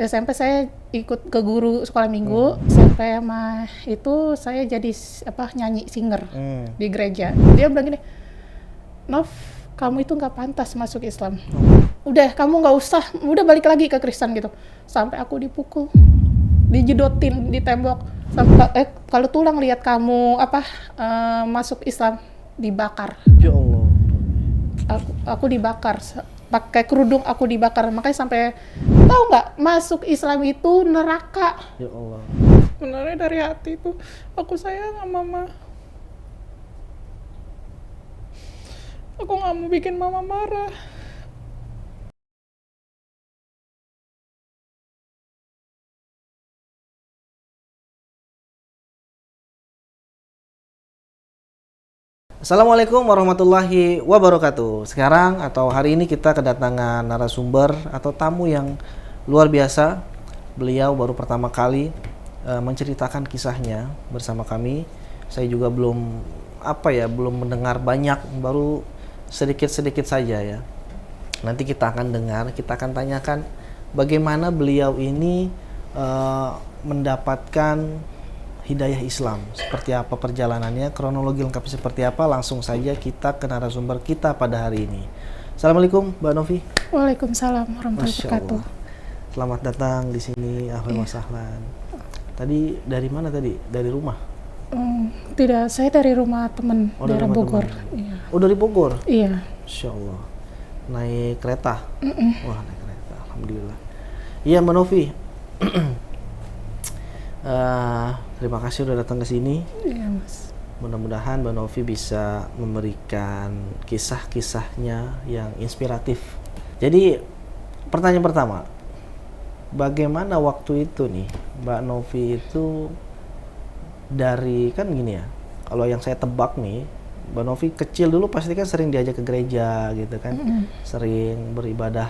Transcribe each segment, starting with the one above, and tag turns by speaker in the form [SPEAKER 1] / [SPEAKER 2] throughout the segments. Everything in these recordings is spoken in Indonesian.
[SPEAKER 1] SMP saya ikut ke guru sekolah minggu, sampai sama itu saya jadi nyanyi singer di gereja. Dia bilang gini, Nov, kamu itu nggak pantas masuk Islam. Udah, kamu nggak usah, udah balik lagi ke Kristen gitu. Sampai aku dipukul, dijedotin di tembok. Sampai kalau tulang lihat kamu masuk Islam, dibakar.
[SPEAKER 2] Ya Allah.
[SPEAKER 1] Aku dibakar, pakai kerudung aku dibakar. Makanya sampai tahu nggak, masuk Islam itu neraka.
[SPEAKER 2] Ya Allah.
[SPEAKER 1] Sebenarnya dari hati itu aku sayang sama mama. Aku nggak mau bikin mama marah.
[SPEAKER 2] Assalamualaikum warahmatullahi wabarakatuh. Sekarang atau hari ini kita kedatangan narasumber atau tamu yang luar biasa. Beliau baru pertama kali menceritakan kisahnya bersama kami. Saya juga belum mendengar banyak, baru sedikit-sedikit saja ya. Nanti kita akan dengar, kita akan tanyakan bagaimana beliau ini mendapatkan hidayah Islam, seperti apa perjalanannya, kronologi lengkap seperti apa. Langsung saja kita ke narasumber kita pada hari ini. Assalamualaikum Mbak Novi.
[SPEAKER 1] Waalaikumsalam warahmatullahi wabarakatuh.
[SPEAKER 2] Selamat datang di sini, ahlan wa sahlan. Tadi dari mana tadi? Dari rumah?
[SPEAKER 1] Tidak, saya dari rumah teman daerah Bogor.
[SPEAKER 2] Iya. Oh, dari Bogor?
[SPEAKER 1] Iya.
[SPEAKER 2] Insya Allah. Naik kereta? Wah, naik kereta. Alhamdulillah. Iya Mbak Novi. Terima kasih udah datang ke sini.
[SPEAKER 1] Iya, Mas.
[SPEAKER 2] Mudah-mudahan Mbak Novi bisa memberikan kisah-kisahnya yang inspiratif. Jadi, pertanyaan pertama, bagaimana waktu itu nih Mbak Novi itu dari, kan gini ya, kalau yang saya tebak nih, Mbak Novi kecil dulu pasti kan sering diajak ke gereja gitu kan, sering beribadah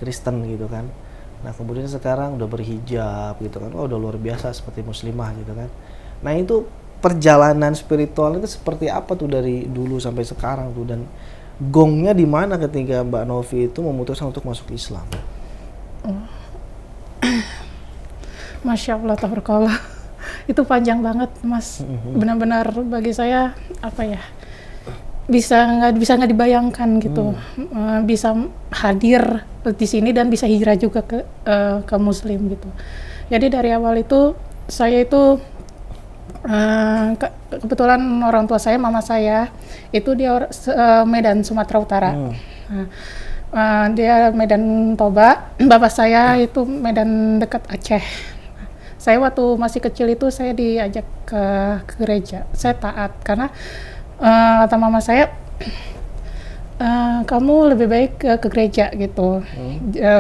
[SPEAKER 2] Kristen gitu kan. Nah kemudian sekarang udah berhijab gitu kan, udah luar biasa seperti muslimah gitu kan. Nah itu perjalanan spiritual itu seperti apa tuh dari dulu sampai sekarang tuh, dan gongnya di mana ketika Mbak Novi itu memutuskan untuk masuk Islam?
[SPEAKER 1] Masya Allah, tabarakallah. Itu panjang banget, Mas. Benar-benar bagi saya bisa nggak dibayangkan gitu. Bisa hadir di sini dan bisa hijrah juga ke Muslim gitu. Jadi dari awal itu saya itu kebetulan orang tua saya, mama saya itu dia Medan, Sumatera Utara. Dia Medan Toba, bapak saya itu Medan dekat Aceh. Saya waktu masih kecil itu saya diajak ke gereja. Saya taat karena kata mama saya, kamu lebih baik ke gereja gitu.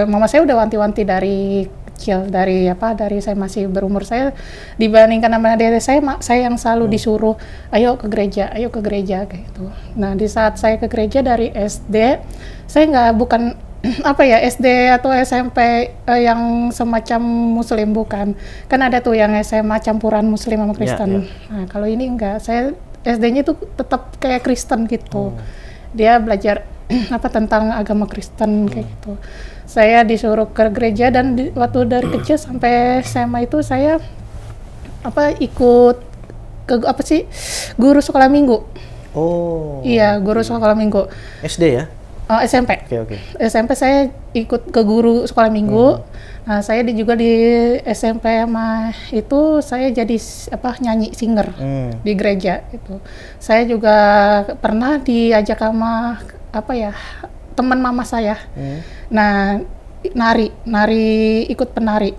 [SPEAKER 1] Mama saya udah wanti-wanti dari kecil, dari saya masih berumur. Saya dibandingkan sama adik saya yang selalu disuruh ayo ke gereja kayak gitu. Nah di saat saya ke gereja dari SD, saya bukan SD atau SMP yang semacam Muslim, bukan. Kan ada tuh yang SMA campuran Muslim sama Kristen. Nah kalau ini enggak, saya SD-nya itu tetap kayak Kristen gitu. Dia belajar tentang agama Kristen kayak gitu. Saya disuruh ke gereja dan waktu dari kecil sampai SMA itu saya ikut ke guru sekolah minggu.
[SPEAKER 2] Oh.
[SPEAKER 1] Iya, guru sekolah minggu.
[SPEAKER 2] SD ya?
[SPEAKER 1] SMP.
[SPEAKER 2] Oke.
[SPEAKER 1] SMP saya ikut ke guru sekolah minggu. Nah, saya juga di SMP sama itu saya jadi nyanyi singer di gereja gitu. Saya juga pernah diajak sama teman mama saya. Nah, ikut penari.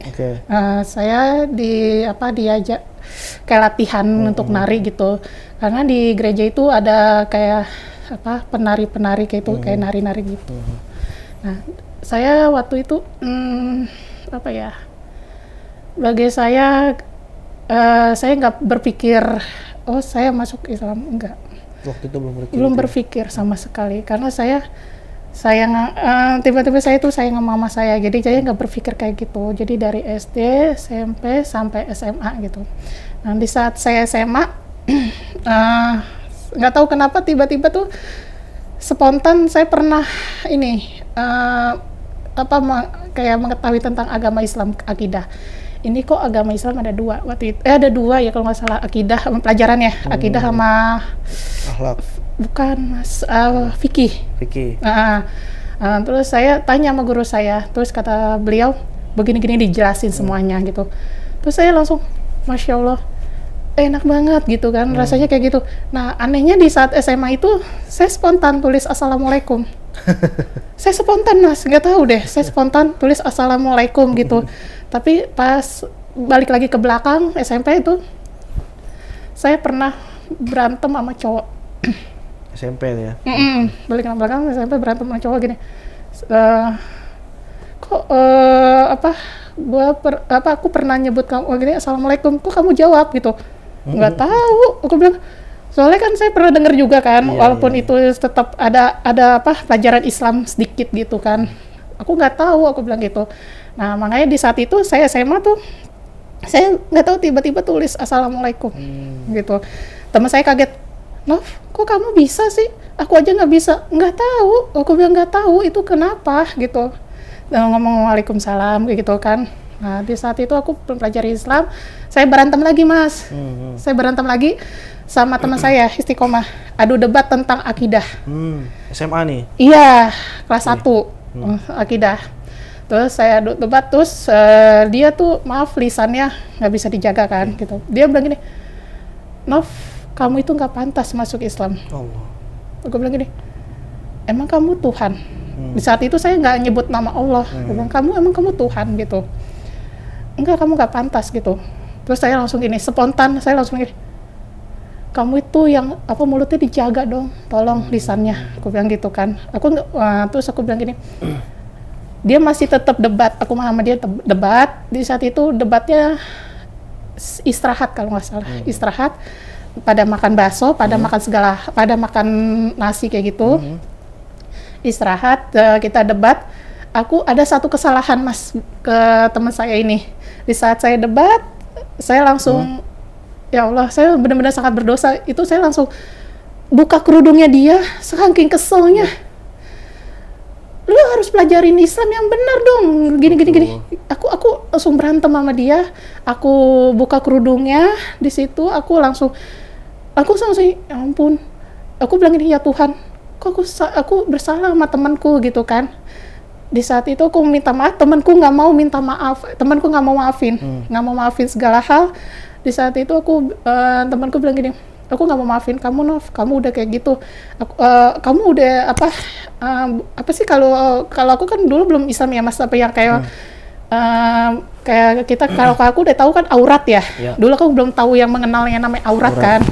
[SPEAKER 1] Saya diajak kayak latihan untuk nari gitu. Karena di gereja itu ada kayak penari-penari kayak itu, kayak nari-nari gitu. Nah, saya waktu itu bagi saya nggak berpikir saya masuk Islam, enggak.
[SPEAKER 2] Waktu itu
[SPEAKER 1] belum berpikir sama sekali, karena saya tiba-tiba saya itu sayang sama mama saya, jadi saya nggak berpikir kayak gitu. Jadi dari SD, SMP sampai SMA gitu. Nah di saat saya SMA nggak tahu kenapa tiba-tiba tuh spontan saya pernah kayak mengetahui tentang agama Islam, akidah. Ini kok agama Islam ada 2 waktu itu. Ada 2 ya kalau nggak salah, akidah pelajarannya, akidah sama
[SPEAKER 2] Akhlak.
[SPEAKER 1] bukan Mas, fikih.
[SPEAKER 2] Fikih.
[SPEAKER 1] Terus saya tanya sama guru saya, terus kata beliau begini-gini dijelasin semuanya gitu. Terus saya langsung, Masya Allah, enak banget gitu kan, rasanya kayak gitu. Nah anehnya di saat SMA itu saya spontan tulis Assalamualaikum. Saya spontan Mas, nggak tahu deh, saya spontan tulis Assalamualaikum gitu. Tapi pas balik lagi ke belakang SMP itu, saya pernah berantem sama cowok.
[SPEAKER 2] SMP ya.
[SPEAKER 1] Balik ke belakang SMP berantem sama cowok gini. Aku pernah nyebut kamu gini Assalamualaikum, kok kamu jawab gitu? Nggak tahu, aku bilang. Soalnya kan saya pernah dengar juga kan, walaupun itu tetap ada pelajaran Islam sedikit gitu kan. Aku nggak tahu, aku bilang gitu. Nah makanya di saat itu saya SMA tuh, saya nggak tahu tiba-tiba tulis Assalamualaikum gitu. Teman saya kaget, Nov, kok kamu bisa sih? Aku aja nggak bisa. Nggak tahu, aku bilang nggak tahu itu kenapa gitu. Dan ngomong Waalaikumsalam kayak gitu kan. Nah di saat itu aku mempelajari Islam, saya berantem lagi Mas. Saya berantem lagi sama teman saya Istiqomah, adu debat tentang akidah.
[SPEAKER 2] SMA nih?
[SPEAKER 1] Iya, kelas 1 akidah. Terus saya adu debat, terus dia tuh maaf lisannya nggak bisa dijaga kan gitu. Dia bilang gini, Nov, kamu itu nggak pantas masuk Islam.
[SPEAKER 2] Allah.
[SPEAKER 1] Aku bilang gini, emang kamu Tuhan? Di saat itu saya nggak nyebut nama Allah. Aku bilang, kamu Tuhan gitu. Enggak, kamu nggak pantas gitu. Terus saya langsung gini, spontan saya langsung gini, kamu itu yang mulutnya dijaga dong, tolong lisannya. Aku bilang gitu kan. Terus aku bilang gini, dia masih tetap debat, aku sama dia debat. Di saat itu debatnya istirahat kalau nggak salah, istirahat. Pada makan bakso, pada makan nasi kayak gitu. Istirahat, kita debat. Aku ada satu kesalahan Mas ke teman saya ini. Di saat saya debat, saya langsung ya Allah, saya benar-benar sangat berdosa. Itu saya langsung buka kerudungnya dia, saking keselnya. Lu harus pelajarin Islam yang benar dong, gini. Aku langsung berantem sama dia. Aku buka kerudungnya, di situ aku langsung ya ampun. Aku bilang ini, ya Tuhan, kok aku bersalah sama temanku gitu kan. Di saat itu aku minta maaf, temanku nggak mau minta maaf, temanku nggak mau maafin segala hal. Di saat itu temanku bilang gini, aku nggak mau maafin kamu Nov, kamu udah kayak gitu. Kamu udah apa sih, kalau aku kan dulu belum Islam ya Mas, kayak kita, kalau aku udah tahu kan aurat ya. Dulu aku belum tahu yang mengenal yang namanya aurat. Kan.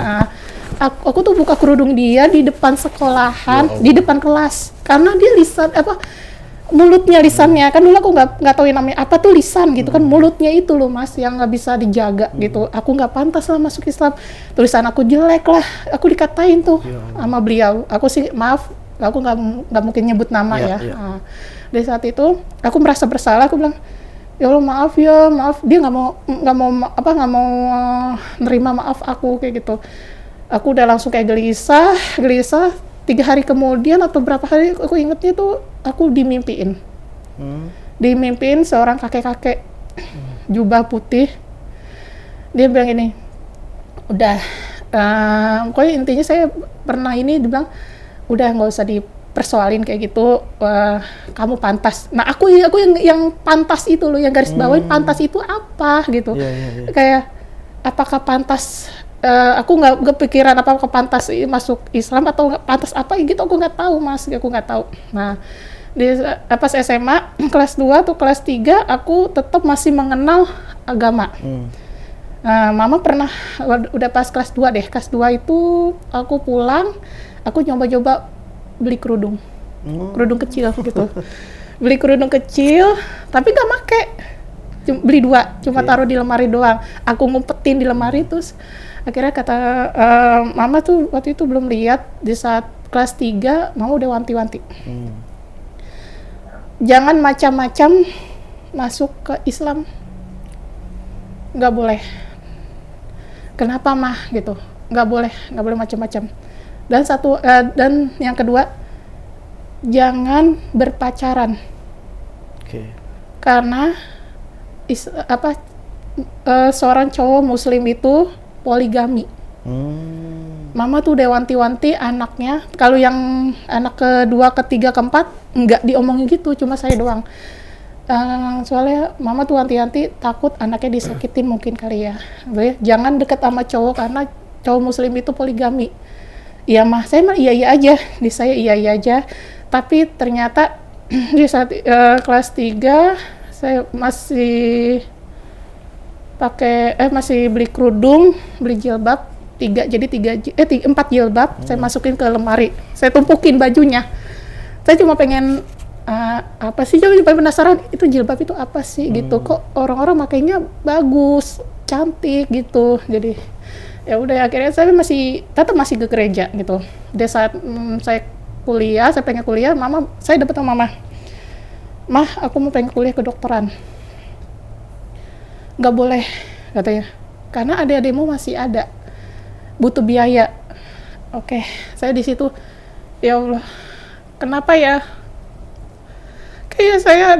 [SPEAKER 1] Aku tuh buka kerudung dia di depan sekolahan, di depan kelas, karena dia mulutnya, lisannya kan dulu aku nggak tahu yang namanya apa tuh lisan gitu kan, mulutnya itu loh Mas yang nggak bisa dijaga gitu. Aku nggak pantas lah masuk Islam, tulisan aku jelek lah, aku dikatain tuh sama beliau. Aku sih maaf, aku nggak mungkin nyebut nama ya. Nah, di saat itu aku merasa bersalah, aku bilang ya Allah maaf. Dia nggak mau nerima maaf aku kayak gitu. Aku udah langsung kayak gelisah. 3 hari kemudian atau berapa hari, aku ingetnya tuh aku dimimpiin. Dimimpiin seorang kakek-kakek jubah putih. Dia bilang ini, udah, pokoknya intinya saya pernah ini, dibilang udah nggak usah dipersoalin kayak gitu, kamu pantas. Nah aku yang pantas itu loh, yang garis bawain pantas itu apa gitu. Kayak apakah pantas, aku nggak kepikiran apakah pantas masuk Islam atau nggak pantas apa gitu, aku nggak tahu Mas, aku nggak tahu. Nah pas SMA kelas 2 atau kelas 3 aku tetap masih mengenal agama. Mama pernah, udah pas kelas 2 deh, kelas 2 itu aku pulang, aku nyoba-nyoba beli kerudung kecil gitu. Beli kerudung kecil tapi nggak make, beli 2, cuma taruh di lemari doang. Aku ngumpetin di lemari, terus akhirnya kata mama tuh waktu itu belum lihat, di saat kelas 3 mama udah wanti-wanti. Jangan macam-macam masuk ke Islam, nggak boleh. Kenapa mah gitu? Nggak boleh macam-macam. Dan yang kedua, jangan berpacaran.
[SPEAKER 2] Oke.
[SPEAKER 1] Karena seorang cowok muslim itu poligami. Mama tuh udah wanti-wanti anaknya, kalau yang anak kedua, ketiga, keempat nggak diomongin gitu, cuma saya doang. Soalnya mama tuh wanti-wanti takut anaknya disakitin mungkin kali ya. Jangan deket sama cowok karena cowok muslim itu poligami. Iya mah, saya mah iya aja, di saya iya aja. Tapi ternyata di saat kelas 3 saya masih masih beli kerudung, beli jilbab 4 jilbab, saya masukin ke lemari, saya tumpukin bajunya. Saya cuma pengen apa sih, cuma penasaran itu jilbab itu apa sih gitu, kok orang-orang makainya bagus, cantik gitu. Jadi ya udah, akhirnya saya tetap masih ke gereja gitu. Di saat saya kuliah, saya pengen kuliah, saya dapat sama mama, "Mah, aku mau pengen kuliah kedokteran." "Nggak boleh," katanya, "karena adik-adikmu masih ada, butuh biaya." Oke, saya di situ, ya Allah, kenapa ya? Kayak saya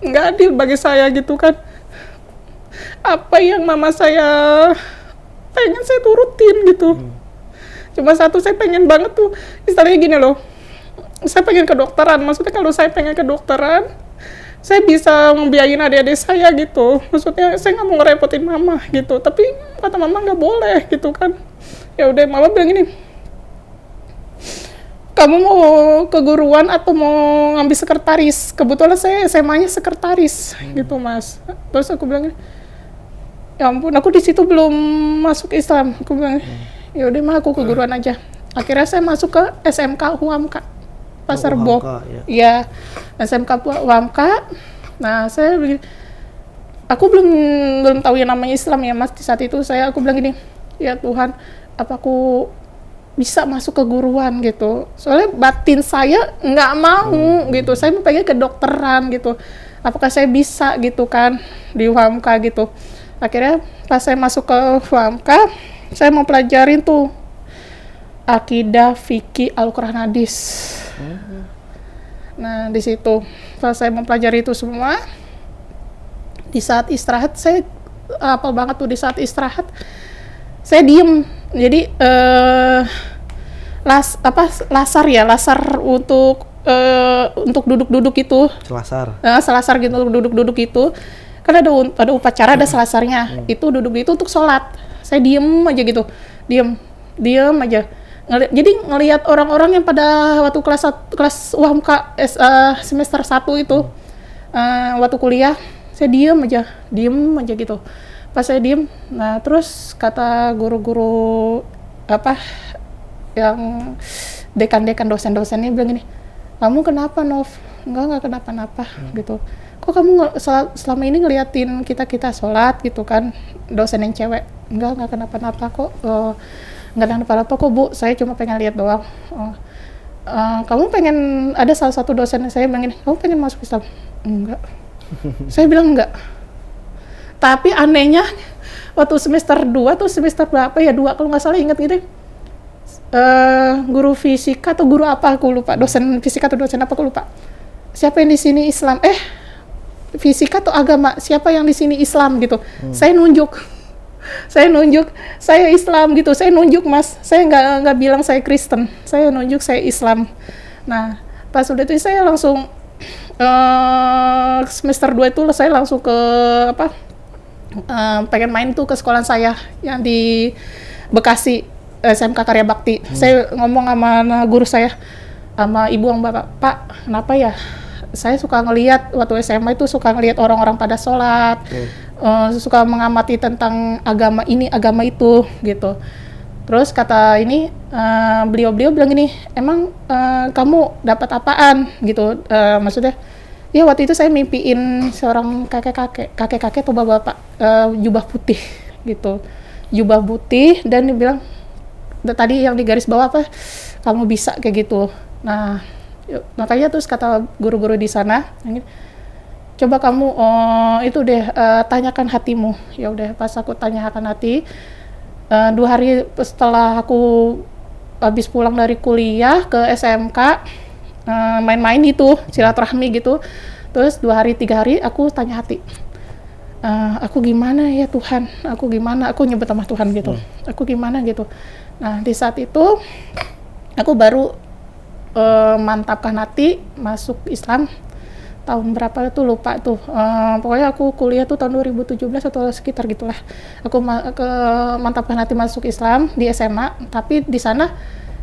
[SPEAKER 1] nggak adil bagi saya gitu kan. Apa yang mama saya pengen saya turutin gitu. Cuma satu, saya pengen banget tuh, istilahnya gini loh, saya pengen kedokteran. Maksudnya kalau saya pengen kedokteran, saya bisa membiayain adik-adik saya gitu. Maksudnya saya nggak mau ngerepotin mama gitu. Tapi kata mama nggak boleh gitu kan. Ya udah, mama bilang gini, "Kamu mau keguruan atau mau ngambil sekretaris?" Kebetulan saya SMA-nya sekretaris gitu mas. Terus aku bilang, ya ampun, aku di situ belum masuk Islam. Aku bilang, ya udah mah, aku keguruan aja. Akhirnya saya masuk ke SMK Huamka Pasar Bo. Ya, SMK Huamka. Nah, aku belum tahu yang namanya Islam ya mas. Di saat itu aku bilang gini, ya Tuhan, apa aku bisa masuk keguruan gitu? Soalnya batin saya nggak mau gitu. Saya mau pengen kedokteran gitu. Apakah saya bisa gitu kan di Huamka gitu? Akhirnya pas saya masuk ke Huamka, saya mau pelajarin tuh akidah, fikih, Al-Quran, hadis. Nah di situ pas saya mempelajari itu semua, di saat istirahat saya hafal banget tuh. Di saat istirahat saya diem. Jadi lasar untuk duduk-duduk itu. Selasar gitu untuk duduk-duduk itu. Kan ada upacara, ada selasarnya. Itu duduk itu untuk sholat. Saya diem aja gitu. Diem aja. Jadi ngelihat orang-orang yang pada waktu kelas UHMK semester 1 itu, waktu kuliah, saya diem aja gitu. Pas saya diem, nah terus kata guru-guru yang dekan-dekan dosen-dosennya bilang gini, "Kamu kenapa, Nov?" Enggak kenapa-napa gitu. "Kok kamu selama ini ngeliatin kita sholat gitu kan, dosen yang cewek?" Enggak kenapa-napa kok. Nggak ada apa-apa kok Bu, saya cuma pengen lihat doang. Kamu pengen, ada salah satu dosen saya bilang gini, "Kamu pengen masuk Islam?" Enggak. Saya bilang enggak. Tapi anehnya waktu semester 2 atau semester berapa ya, 2 kalau nggak salah, ingat gitu, guru fisika atau guru apa aku lupa, dosen fisika atau dosen apa aku lupa, "Siapa yang di sini Islam?" Fisika atau agama, "Siapa yang di sini Islam?" gitu. Saya nunjuk, saya Islam gitu. Saya nunjuk mas, saya nggak bilang saya Kristen, saya nunjuk saya Islam. Nah pas udah itu saya langsung semester 2 itu saya langsung ke pengen main tuh ke sekolah saya yang di Bekasi, SMK Karya Bakti. Saya ngomong sama guru saya, sama ibu yang bapak, "Pak, kenapa ya? Saya suka ngelihat waktu SMA itu, suka ngelihat orang-orang pada sholat, suka mengamati tentang agama ini, agama itu gitu." Terus kata beliau bilang gini, "Emang kamu dapat apaan?" gitu. Maksudnya, ya waktu itu saya mimpiin seorang kakek-kakek atau bapak-bapak, jubah putih gitu, jubah putih, dan dia bilang, tadi yang di garis bawah kamu bisa kayak gitu. Nah makanya terus kata guru-guru di sana, "Coba kamu itu deh, tanyakan hatimu." Ya udah, pas aku tanyakan hati, 2 hari setelah aku habis pulang dari kuliah ke SMK, main-main gitu, silaturahmi gitu. Terus 2 hari 3 hari aku tanya hati, aku gimana ya Tuhan, aku gimana, aku nyebut sama Tuhan gitu, aku gimana gitu. Nah di saat itu aku baru mantapkan hati masuk Islam tahun berapa tuh lupa tuh. Pokoknya aku kuliah tuh tahun 2017 atau sekitar gitulah. Aku mantapkan hati masuk Islam di SMA, tapi di sana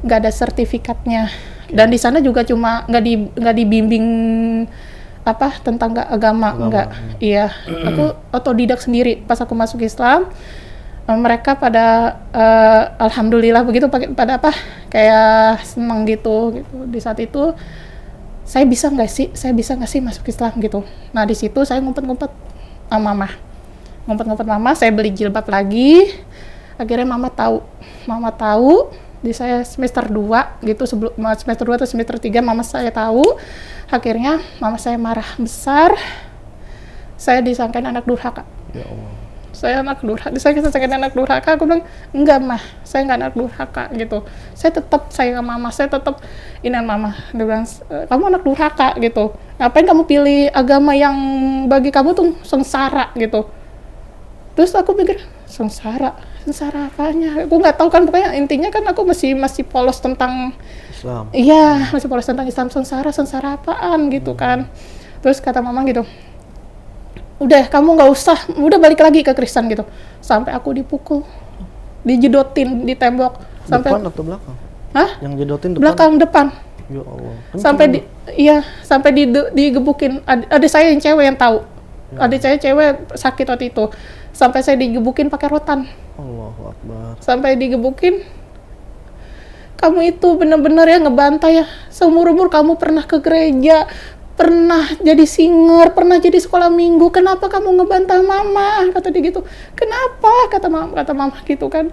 [SPEAKER 1] nggak ada sertifikatnya. Dan di sana juga cuma nggak dibimbing apa tentang agama. Enggak. Iya, aku otodidak sendiri pas aku masuk Islam. Mereka pada alhamdulillah begitu pada apa kayak seneng gitu. Di saat itu saya bisa nggak sih masuk Islam gitu. Nah di situ saya ngumpet-ngumpet sama mama, saya beli jilbab lagi. Akhirnya mama tahu di saya semester 2 gitu, sebelum semester 2 atau semester 3 mama saya tahu. Akhirnya mama saya marah besar, saya disangkain anak durhaka.
[SPEAKER 2] Ya Allah.
[SPEAKER 1] Saya disangkain anak durhaka. Aku bilang enggak mah, saya enggak anak durhaka gitu. Saya tetap sayang mama, saya tetap inan mama. Dia bilang kamu anak durhaka gitu, ngapain kamu pilih agama yang bagi kamu tuh sengsara gitu. Terus aku pikir sengsara apanya, aku nggak tahu kan, pokoknya intinya kan aku masih polos tentang
[SPEAKER 2] Islam.
[SPEAKER 1] Iya, masih polos tentang Islam. Sengsara apaan gitu kan. Terus kata mama gitu, udah kamu nggak usah, udah balik lagi ke Kristen gitu. Sampai aku dipukul, dijedotin di tembok. Sampai
[SPEAKER 2] Depan atau belakang?
[SPEAKER 1] Hah?
[SPEAKER 2] Yang jedotin
[SPEAKER 1] Depan.
[SPEAKER 2] Ya Allah.
[SPEAKER 1] Sampai digebukin. Ada saya yang cewek yang tahu. Adik saya cewek sakit waktu itu. Sampai saya digebukin pakai rotan.
[SPEAKER 2] Allahu Akbar.
[SPEAKER 1] Sampai digebukin. Kamu itu benar-benar ya ngebantai ya. Seumur-umur kamu pernah ke gereja, pernah jadi singer, pernah jadi sekolah minggu. Kenapa kamu ngebantah mama? Kata dia gitu. Kenapa? Kata mama gitu kan.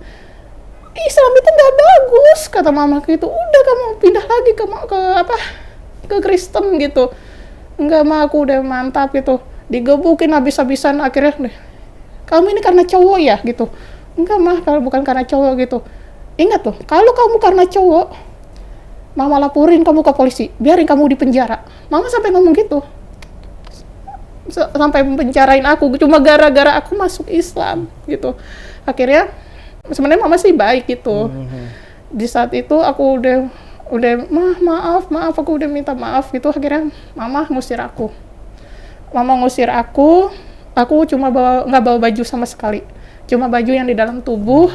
[SPEAKER 1] Islam itu nggak bagus, kata mama gitu. Udah kamu pindah lagi ke Kristen gitu. Enggak mah, aku udah mantap gitu. Digebukin habis-habisan. Akhirnya deh, kamu ini karena cowok ya gitu. Enggak mah, kalau bukan karena cowok gitu. Ingat loh, kalau kamu karena cowok, mama laporin kamu ke polisi, biarin kamu di penjara. Mama sampai ngomong gitu, sampai penjarain aku cuma gara-gara aku masuk Islam gitu. Akhirnya sebenarnya mama sih baik gitu. Di saat itu aku udah maaf aku udah minta maaf gitu. Akhirnya mama ngusir aku. Aku cuma nggak bawa baju sama sekali, cuma baju yang di dalam tubuh.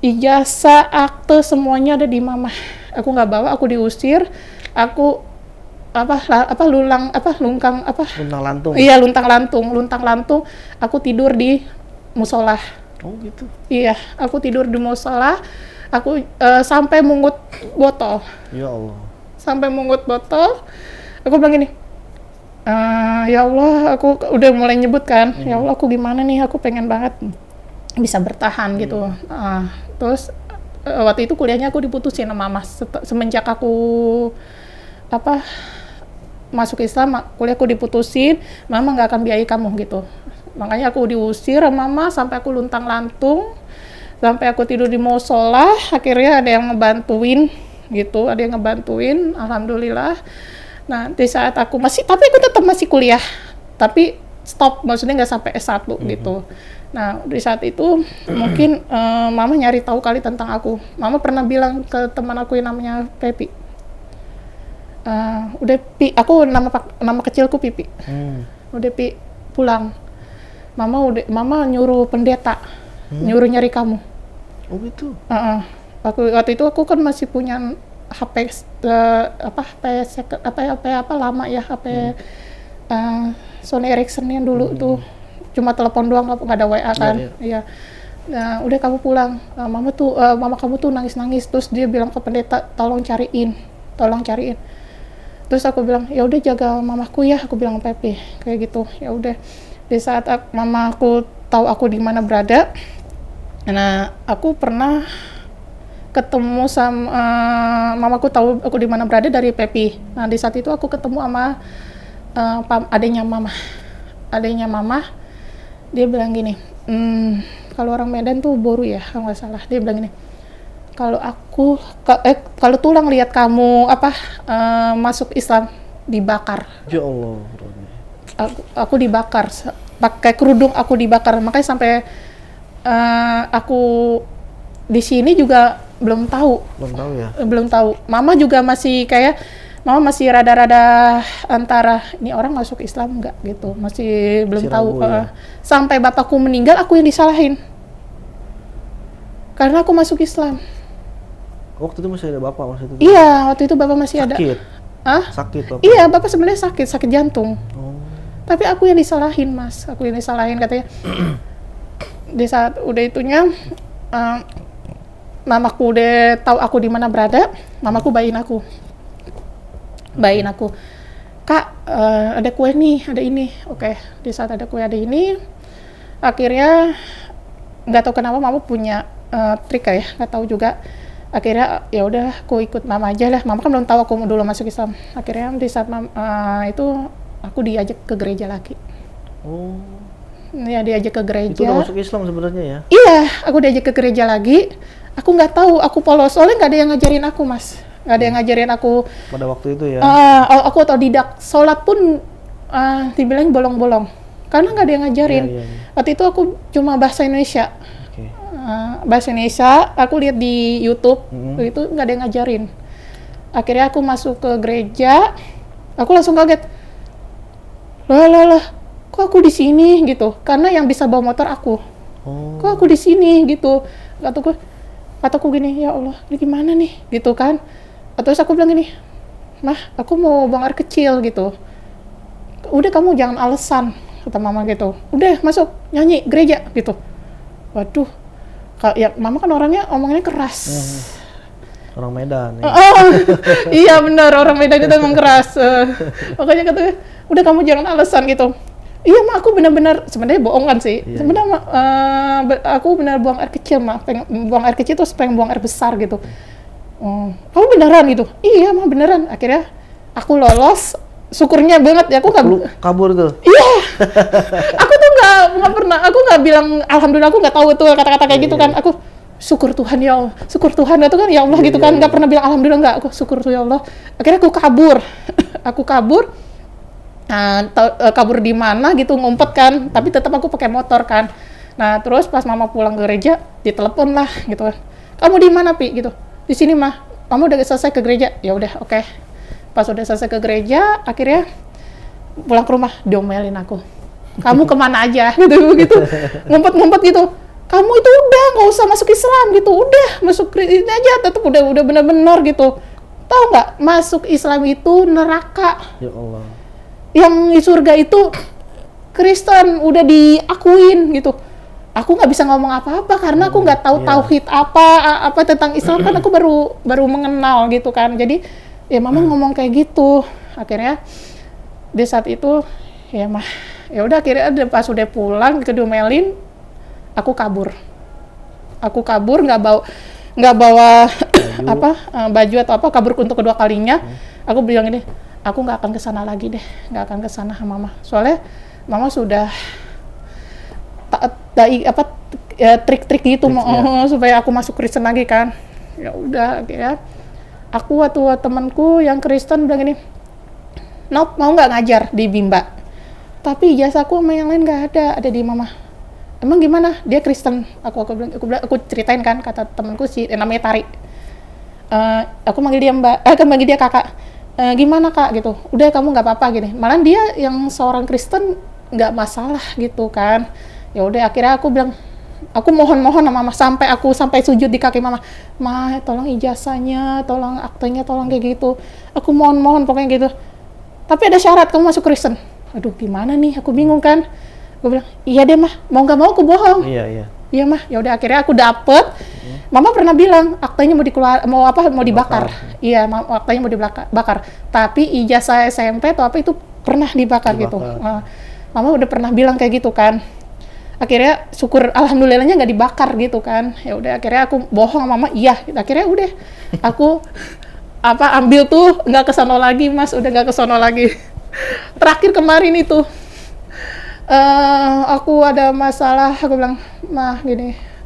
[SPEAKER 1] Ijazah, akte, semuanya ada di mama. Aku nggak bawa, aku diusir. Aku luntang lantung. Iya, luntang lantung. Aku tidur di musola.
[SPEAKER 2] Oh gitu.
[SPEAKER 1] Iya, aku tidur di musola. Aku sampai mungut botol.
[SPEAKER 2] Ya Allah.
[SPEAKER 1] Sampai mungut botol. Aku bilang gini, ya Allah, aku udah mulai nyebut kan. Ya Allah, aku gimana nih? Aku pengen banget bisa bertahan gitu. Terus waktu itu kuliahnya aku diputusin sama mama. Semenjak aku masuk Islam, kuliahku diputusin, mama nggak akan biayai kamu gitu. Makanya aku diusir sama mama sampai aku luntang lantung, sampai aku tidur di musola. Akhirnya ada yang ngebantuin gitu, alhamdulillah. Nah di saat aku tapi aku tetap masih kuliah, tapi stop, maksudnya nggak sampai S1 gitu. Nah di saat itu mungkin mama nyari tahu kali tentang aku. Mama pernah bilang ke teman aku yang namanya Pepi, udah Pi, aku nama kecilku Pipi. Udah Pi, pulang. Mama nyuruh pendeta, nyuruh nyari kamu.
[SPEAKER 2] Oh gitu.
[SPEAKER 1] Waktu itu aku kan masih punya HP lama ya, HP Sony Ericsson yang dulu tuh cuma telepon doang, nggak ada WA kan. Iya. Nah, udah kamu pulang. Mama kamu tuh nangis-nangis. Terus dia bilang ke pendeta, tolong cariin. Terus aku bilang, ya udah jaga mamaku ya. Aku bilang ke Pepe kayak gitu. Ya udah. Di saat mamaku tahu aku di mana berada, nah aku pernah ketemu sama mamaku tahu aku di mana berada dari Pepi. Nah di saat itu aku ketemu sama adanya mama. Dia bilang gini, kalau orang Medan tuh boru ya kalau nggak salah. Dia bilang gini, kalau kalau tulang lihat kamu masuk Islam dibakar.
[SPEAKER 2] Ya Allah.
[SPEAKER 1] Aku dibakar pakai kerudung, aku dibakar, makanya sampai aku di sini juga belum tahu ya. Belum tahu. Mama juga masih rada-rada antara ini orang masuk Islam enggak gitu, masih belum tahu.
[SPEAKER 2] Ya?
[SPEAKER 1] Sampai bapakku meninggal aku yang disalahin karena aku masuk Islam.
[SPEAKER 2] Waktu itu masih ada bapak maksudnya?
[SPEAKER 1] Iya, waktu itu bapak masih ada. Sakit bapak? Iya, bapak sebenarnya sakit jantung. Tapi aku yang disalahin, Mas. Aku yang disalahin katanya. Di saat udah itunya, mamaku udah tahu aku di mana berada, mamaku bayiin aku. Kak, ada kue nih, ada ini. Oke, di saat ada kue ada ini, akhirnya nggak tahu kenapa mama punya trik ya, nggak tahu juga. Akhirnya ya udah aku ikut mama aja lah. Mama kan belum tahu aku dulu masuk Islam. Akhirnya di saat itu aku diajak ke gereja lagi.
[SPEAKER 2] Oh.
[SPEAKER 1] Ya diajak ke gereja.
[SPEAKER 2] Itu udah masuk Islam sebenarnya ya?
[SPEAKER 1] Iya, aku diajak ke gereja lagi. Aku nggak tahu, aku polos. Soalnya nggak ada yang ngajarin aku, Mas. Nggak ada yang ngajarin aku.
[SPEAKER 2] Pada waktu itu ya?
[SPEAKER 1] Aku otodidak. Sholat pun dibilang bolong-bolong. Karena nggak ada yang ngajarin.
[SPEAKER 2] Iya.
[SPEAKER 1] Waktu itu aku cuma bahasa Indonesia.
[SPEAKER 2] Okay.
[SPEAKER 1] Bahasa Indonesia, aku lihat di YouTube. Itu nggak ada yang ngajarin. Akhirnya aku masuk ke gereja. Aku langsung kaget. Lah, kok aku di sini gitu? Karena yang bisa bawa motor aku. Kok aku di sini gitu? Kataku gini, ya Allah, ini gimana nih? Gitu kan? Terus aku bilang gini, Mah, aku mau buang air kecil gitu. Udah kamu jangan alasan, kata mama gitu. Udah masuk nyanyi gereja gitu. Waduh, ya mama kan omongnya keras.
[SPEAKER 2] Orang Medan. Ya.
[SPEAKER 1] Iya benar, orang Medan itu emang keras. Makanya katanya, udah kamu jangan alasan gitu. Iya mah, aku benar-benar sebenarnya bohong kan sih.
[SPEAKER 2] Iya,
[SPEAKER 1] sebenarnya aku benar buang air kecil mah, pengen buang air kecil terus pengen buang air besar gitu. Kamu beneran gitu? Iya mah beneran. Akhirnya aku lolos. Syukurnya banget ya, aku nggak
[SPEAKER 2] kabur tuh.
[SPEAKER 1] Iya. Aku tuh nggak pernah, aku nggak bilang alhamdulillah, aku nggak tahu tuh kata-kata kayak gitu kan. Aku syukur Tuhan ya Allah, syukur Tuhan itu kan ya Allah gitu kan, nggak pernah bilang alhamdulillah, nggak, aku syukur tuh ya Allah. Akhirnya aku kabur. Kabur di mana gitu, ngumpet kan, tapi tetap aku pakai motor kan. Nah terus pas mama pulang ke gereja, ditelepon lah gitu kan. Kamu di mana Pi gitu? Di sini mah. Kamu udah selesai ke gereja? Ya udah, oke. Pas udah selesai ke gereja, akhirnya pulang ke rumah, diomelin aku. Kamu kemana aja gitu, ngumpet gitu. Kamu itu udah nggak usah masuk Islam gitu, udah masuk ini aja, tetap udah benar-benar gitu. Tahu nggak, masuk Islam itu neraka.
[SPEAKER 2] Ya Allah.
[SPEAKER 1] Yang di surga itu Kristen, udah diakuin gitu. Aku nggak bisa ngomong apa-apa karena aku nggak tahu tauhid apa tentang Islam kan, aku baru mengenal gitu kan. Jadi ya mama ngomong kayak gitu. Akhirnya di saat itu ya mah, ya udah akhirnya pas udah pulang ke diomelin, aku kabur nggak bawa baju atau apa, kabur untuk kedua kalinya. Aku bilang ini, aku nggak akan kesana lagi deh, nggak akan kesana sama mama. Soalnya mama sudah trik-trik gitu supaya aku masuk Kristen lagi kan. Ya udah akhirnya aku waktu temanku yang Kristen bilang ini, Nop mau nggak ngajar di Bimba? Tapi ijazahku sama yang lain nggak ada di mama. Emang gimana? Dia Kristen. Aku ceritain kan, kata temanku namanya Tari. Aku manggil dia manggil dia kakak. Gimana kak gitu? Udah kamu nggak apa-apa gini. Malah dia yang seorang Kristen nggak masalah gitu kan. Ya udah akhirnya aku bilang, aku mohon sama mama, sampai sujud di kaki mama. Ma, tolong ijazahnya, tolong aktenya, tolong kayak gitu. Aku mohon pokoknya gitu. Tapi ada syarat, kamu masuk Kristen. Aduh gimana nih, aku bingung kan. Gue bilang, iya deh mah, mau nggak mau aku bohong. Iya mah, ya udah akhirnya aku dapet. Mama pernah bilang aktenya mau dibakar. Iya, aktenya mau dibakar. Tapi ijazah SMP atau apa itu pernah dibakar. Gitu. Mama udah pernah bilang kayak gitu kan. Akhirnya syukur alhamdulillahnya nggak dibakar gitu kan. Ya udah akhirnya aku bohong sama mama. Iya, akhirnya udah aku ambil tuh, nggak kesono lagi Mas, udah nggak kesono lagi. Terakhir kemarin itu aku ada masalah, aku bilang,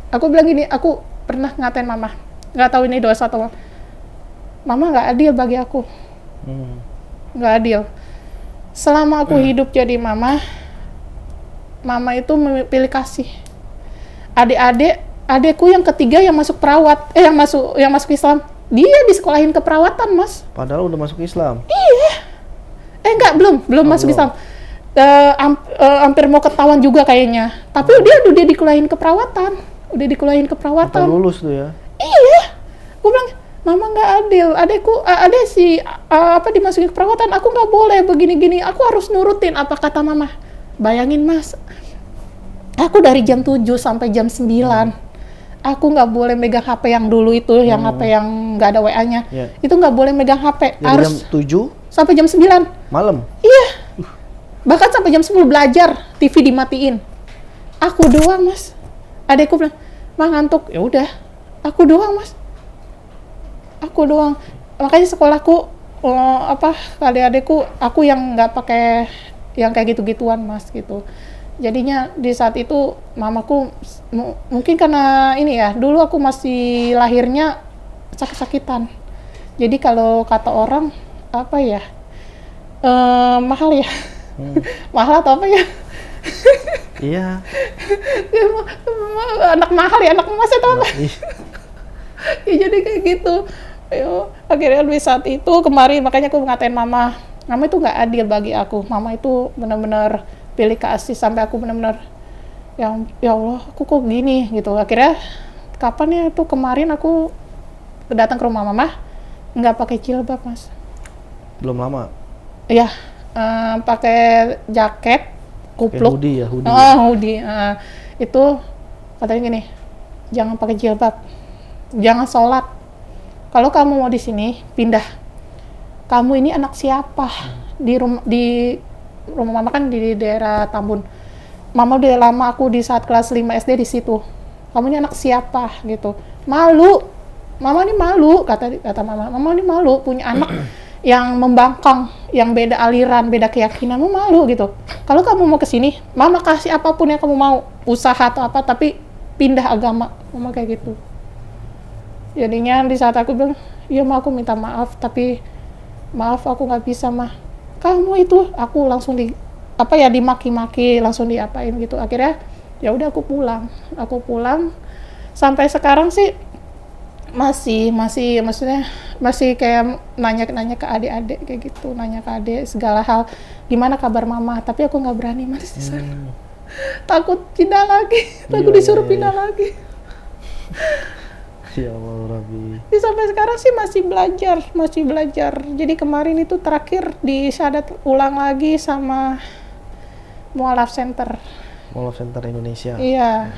[SPEAKER 1] aku pernah ngatain mama. nggak tahu ini dosa atau mama nggak adil bagi aku, nggak adil. Selama aku hidup jadi mama itu pilih kasih. Adekku yang ketiga yang masuk perawat, yang masuk Islam, dia disekolahin ke perawatan, Mas.
[SPEAKER 2] Padahal udah masuk Islam.
[SPEAKER 1] Iya. Enggak, belum masuk Islam. Hampir mau ketahuan juga kayaknya. Tapi dia dikulahin ke perawatan.
[SPEAKER 2] Atau lulus tuh ya.
[SPEAKER 1] Iya. Gue bilang, mama nggak adil. Adek si dimasukin ke perawatan. Aku nggak boleh begini-gini. Aku harus nurutin apa kata mama. Bayangin, Mas. Aku dari jam 7 sampai jam 9. Aku nggak boleh megang HP yang dulu itu, yang HP yang nggak ada WA-nya.
[SPEAKER 2] Yeah.
[SPEAKER 1] Itu nggak boleh megang HP.
[SPEAKER 2] Dari
[SPEAKER 1] harus
[SPEAKER 2] jam 7
[SPEAKER 1] sampai jam 9.
[SPEAKER 2] malam.
[SPEAKER 1] Iya. Bahkan sampai jam 10 belajar, TV dimatiin. Aku doang, Mas. Adekku bilang, "Mah ngantuk." Ya udah. Aku doang, Mas. Aku doang. Makanya sekolahku adik-adekku aku yang nggak pakai yang kayak gitu-gituan, Mas, gitu. Jadinya di saat itu mamaku mungkin karena ini ya, dulu aku masih lahirnya sakit-sakitan. Jadi kalau kata orang apa ya? Mahal ya. Mahal atau apa ya?
[SPEAKER 2] Iya.
[SPEAKER 1] Anak mahal ya, anak emas atau apa? Ya, jadi kayak gitu. Ayo, akhirnya di saat itu kemarin makanya aku ngatain mama itu nggak adil bagi aku. Mama itu benar-benar pilih kasih sampai aku benar-benar ya Allah, aku kok gini gitu. Akhirnya kapan ya itu kemarin aku datang ke rumah mama nggak pakai jilbab, Mas.
[SPEAKER 2] Belum lama.
[SPEAKER 1] Iya, pakai jaket kupluk.
[SPEAKER 2] Hoodie ya, hoodie.
[SPEAKER 1] Hoodie. Itu katanya gini, jangan pakai jilbab, jangan sholat. Kalau kamu mau di sini pindah. Kamu ini anak siapa? Di rumah mama kan di daerah Tambun. Mama udah lama aku di saat kelas 5 SD di situ. Kamu ini anak siapa gitu. Malu. Mama ini malu kata mama. Mama ini malu punya anak yang membangkang, yang beda aliran, beda keyakinan. Mama malu gitu. Kalau kamu mau ke sini, mama kasih apapun yang kamu mau, usaha atau apa, tapi pindah agama. Mama kayak gitu. Jadinya di saat aku bilang, "Iya, Ma, aku minta maaf, tapi maaf aku nggak bisa, mah. Kamu itu," aku langsung dimaki-maki, langsung diapain gitu. Akhirnya ya udah aku pulang sampai sekarang sih masih maksudnya masih kayak nanya ke adik-adik kayak gitu, nanya ke adik segala hal, gimana kabar mama, tapi aku nggak berani, Mas, di sana. Takut pindah lagi, takut disuruh pindah lagi.
[SPEAKER 2] Ya Allah, Rabbi.
[SPEAKER 1] Sampai sekarang sih masih belajar. Jadi kemarin itu terakhir di syahadat ulang lagi sama Mualaf Center.
[SPEAKER 2] Mualaf Center Indonesia.
[SPEAKER 1] Iya.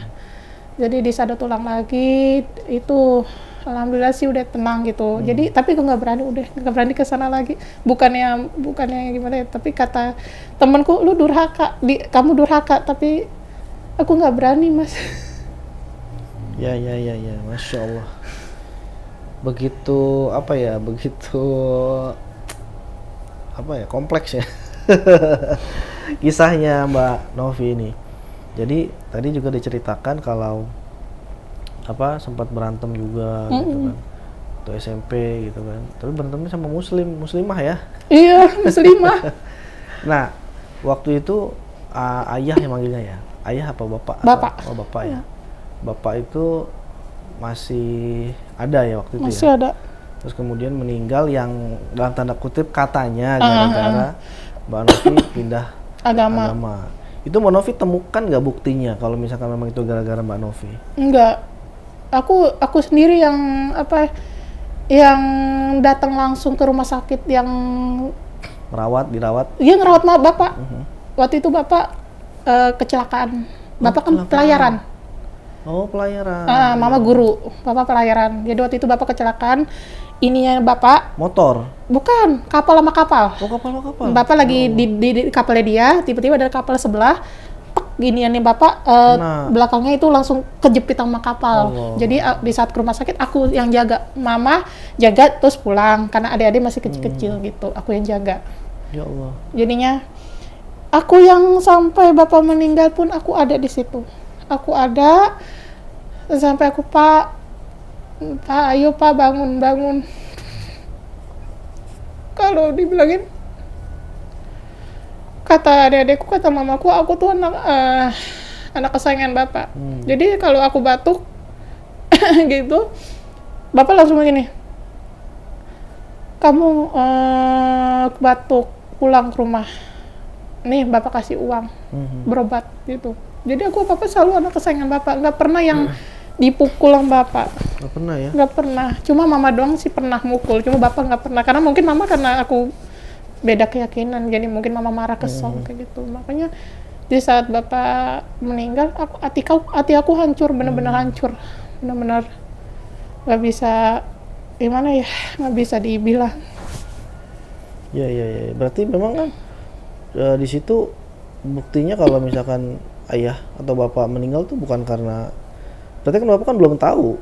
[SPEAKER 1] Jadi di syahadat ulang lagi itu alhamdulillah sih udah tenang gitu. Jadi tapi aku nggak berani ke sana lagi. Bukannya gimana ya, tapi kata temanku, "Lu durhaka, kamu durhaka," tapi aku nggak berani, Mas.
[SPEAKER 2] Ya, Masya Allah. Begitu kompleks ya kisahnya Mbak Novi ini. Jadi tadi juga diceritakan kalau sempat berantem juga gitu kan, atau SMP gitu kan. Tapi berantemnya sama muslimah ya.
[SPEAKER 1] Iya, muslimah.
[SPEAKER 2] Nah, waktu itu ayah yang manggilnya ya? Ayah apa bapak?
[SPEAKER 1] Bapak.
[SPEAKER 2] Oh, bapak ya. Bapak itu masih ada ya waktu itu ya?
[SPEAKER 1] Masih ada.
[SPEAKER 2] Terus kemudian meninggal yang dalam tanda kutip katanya gara-gara Mbak Novi pindah agama. Itu Mbak Novi temukan nggak buktinya kalau misalkan memang itu gara-gara Mbak Novi?
[SPEAKER 1] Enggak. Aku sendiri yang yang datang langsung ke rumah sakit yang
[SPEAKER 2] dirawat.
[SPEAKER 1] Iya, ngerawat bapak. Waktu itu bapak kecelakaan. Bapak kan pelayaran.
[SPEAKER 2] Oh, pelayaran.
[SPEAKER 1] Mama guru, bapak pelayaran. Jadi waktu itu bapak kecelakaan. Ininya bapak
[SPEAKER 2] motor?
[SPEAKER 1] Bukan, kapal sama kapal.
[SPEAKER 2] Oh, kapal.
[SPEAKER 1] Bapak lagi di kapalnya dia, tiba-tiba ada kapal sebelah. Giniannya bapak belakangnya itu langsung kejepit sama kapal.
[SPEAKER 2] Allah.
[SPEAKER 1] Jadi di saat ke rumah sakit aku yang jaga, mama jaga terus pulang karena adik-adik masih kecil-kecil gitu. Aku yang jaga.
[SPEAKER 2] Ya Allah.
[SPEAKER 1] Jadinya aku yang sampai bapak meninggal pun aku ada di situ. Aku ada sampai aku, "Pak, Pak, ayo Pak, bangun, bangun. Kalau dibilangin, kata adik-adikku, kata mamaku, aku tuh anak kesayangan Bapak. Jadi kalau aku batuk, gitu, Bapak langsung begini, kamu batuk, pulang ke rumah. Nih, Bapak kasih uang, berobat, gitu. Jadi aku Bapak selalu anak kesayangan Bapak. Nggak pernah yang dipukul sama Bapak.
[SPEAKER 2] Nggak pernah ya?
[SPEAKER 1] Nggak pernah. Cuma Mama doang sih pernah mukul. Cuma Bapak nggak pernah. Karena mungkin Mama karena aku beda keyakinan. Jadi mungkin Mama marah kesel kayak gitu. Makanya di saat Bapak meninggal, hati aku hancur. Bener-bener hancur. Bener-bener nggak bisa, gimana ya, nggak bisa dibilang.
[SPEAKER 2] Ya. Berarti memang kan di situ buktinya kalau misalkan ayah atau bapak meninggal tuh bukan karena, berarti kan bapak kan belum tahu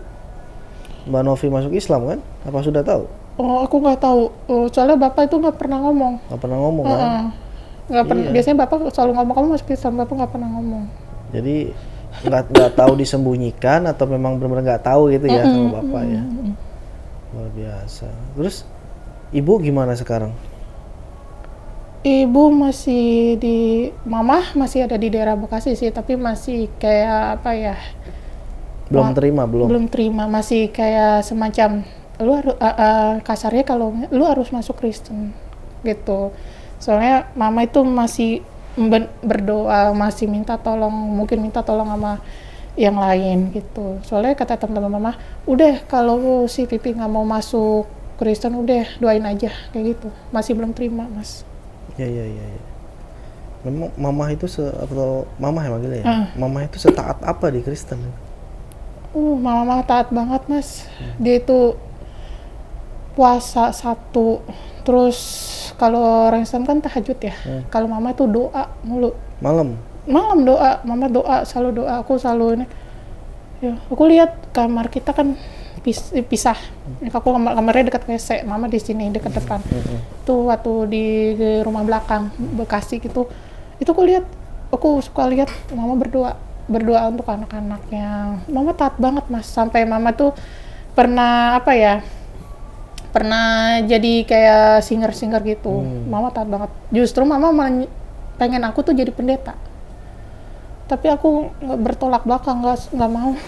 [SPEAKER 2] Mbak Novi masuk Islam kan? Apa sudah tahu?
[SPEAKER 1] Oh, aku nggak tahu. Soalnya Bapak itu nggak pernah ngomong.
[SPEAKER 2] Nggak pernah ngomong kan?
[SPEAKER 1] Nggak pernah.
[SPEAKER 2] Iya.
[SPEAKER 1] Biasanya Bapak selalu ngomong, kamu masuk Islam. Bapak nggak pernah ngomong.
[SPEAKER 2] Jadi nggak tahu disembunyikan atau memang benar-benar nggak tahu gitu ya sama bapak ya. Luar biasa. Terus ibu gimana sekarang?
[SPEAKER 1] Ibu masih Mama masih ada di daerah Bekasi sih, tapi masih kayak apa ya?
[SPEAKER 2] Belum terima, belum?
[SPEAKER 1] Belum terima, masih kayak semacam lu harus kasarnya kalau lu harus masuk Kristen gitu. Soalnya Mama itu masih berdoa, masih minta tolong, mungkin minta tolong sama yang lain gitu. Soalnya kata teman-teman Mama, udah kalau si Pipi nggak mau masuk Kristen, udah doain aja kayak gitu. Masih belum terima, Mas.
[SPEAKER 2] Ya. Memang Mama itu atau Mama ya manggilnya ya? Mama itu setaat apa di Kristen?
[SPEAKER 1] Mama taat banget, Mas. Dia itu puasa Sabtu, terus kalau orang Islam kan tahajud ya. Kalau Mama itu doa mulu. Malam doa, Mama doa, selalu doa. Aku selalu ini. Ya, aku lihat kamar kita kan pisah. Aku kamarnya dekat WC, Mama di sini dekat depan. Itu waktu di rumah belakang Bekasi gitu. Itu aku suka lihat Mama berdoa untuk anak-anaknya. Mama taat banget, Mas. Sampai Mama tuh pernah jadi kayak singer gitu. Mama taat banget. Justru Mama pengen aku tuh jadi pendeta. Tapi aku bertolak belakang, nggak mau.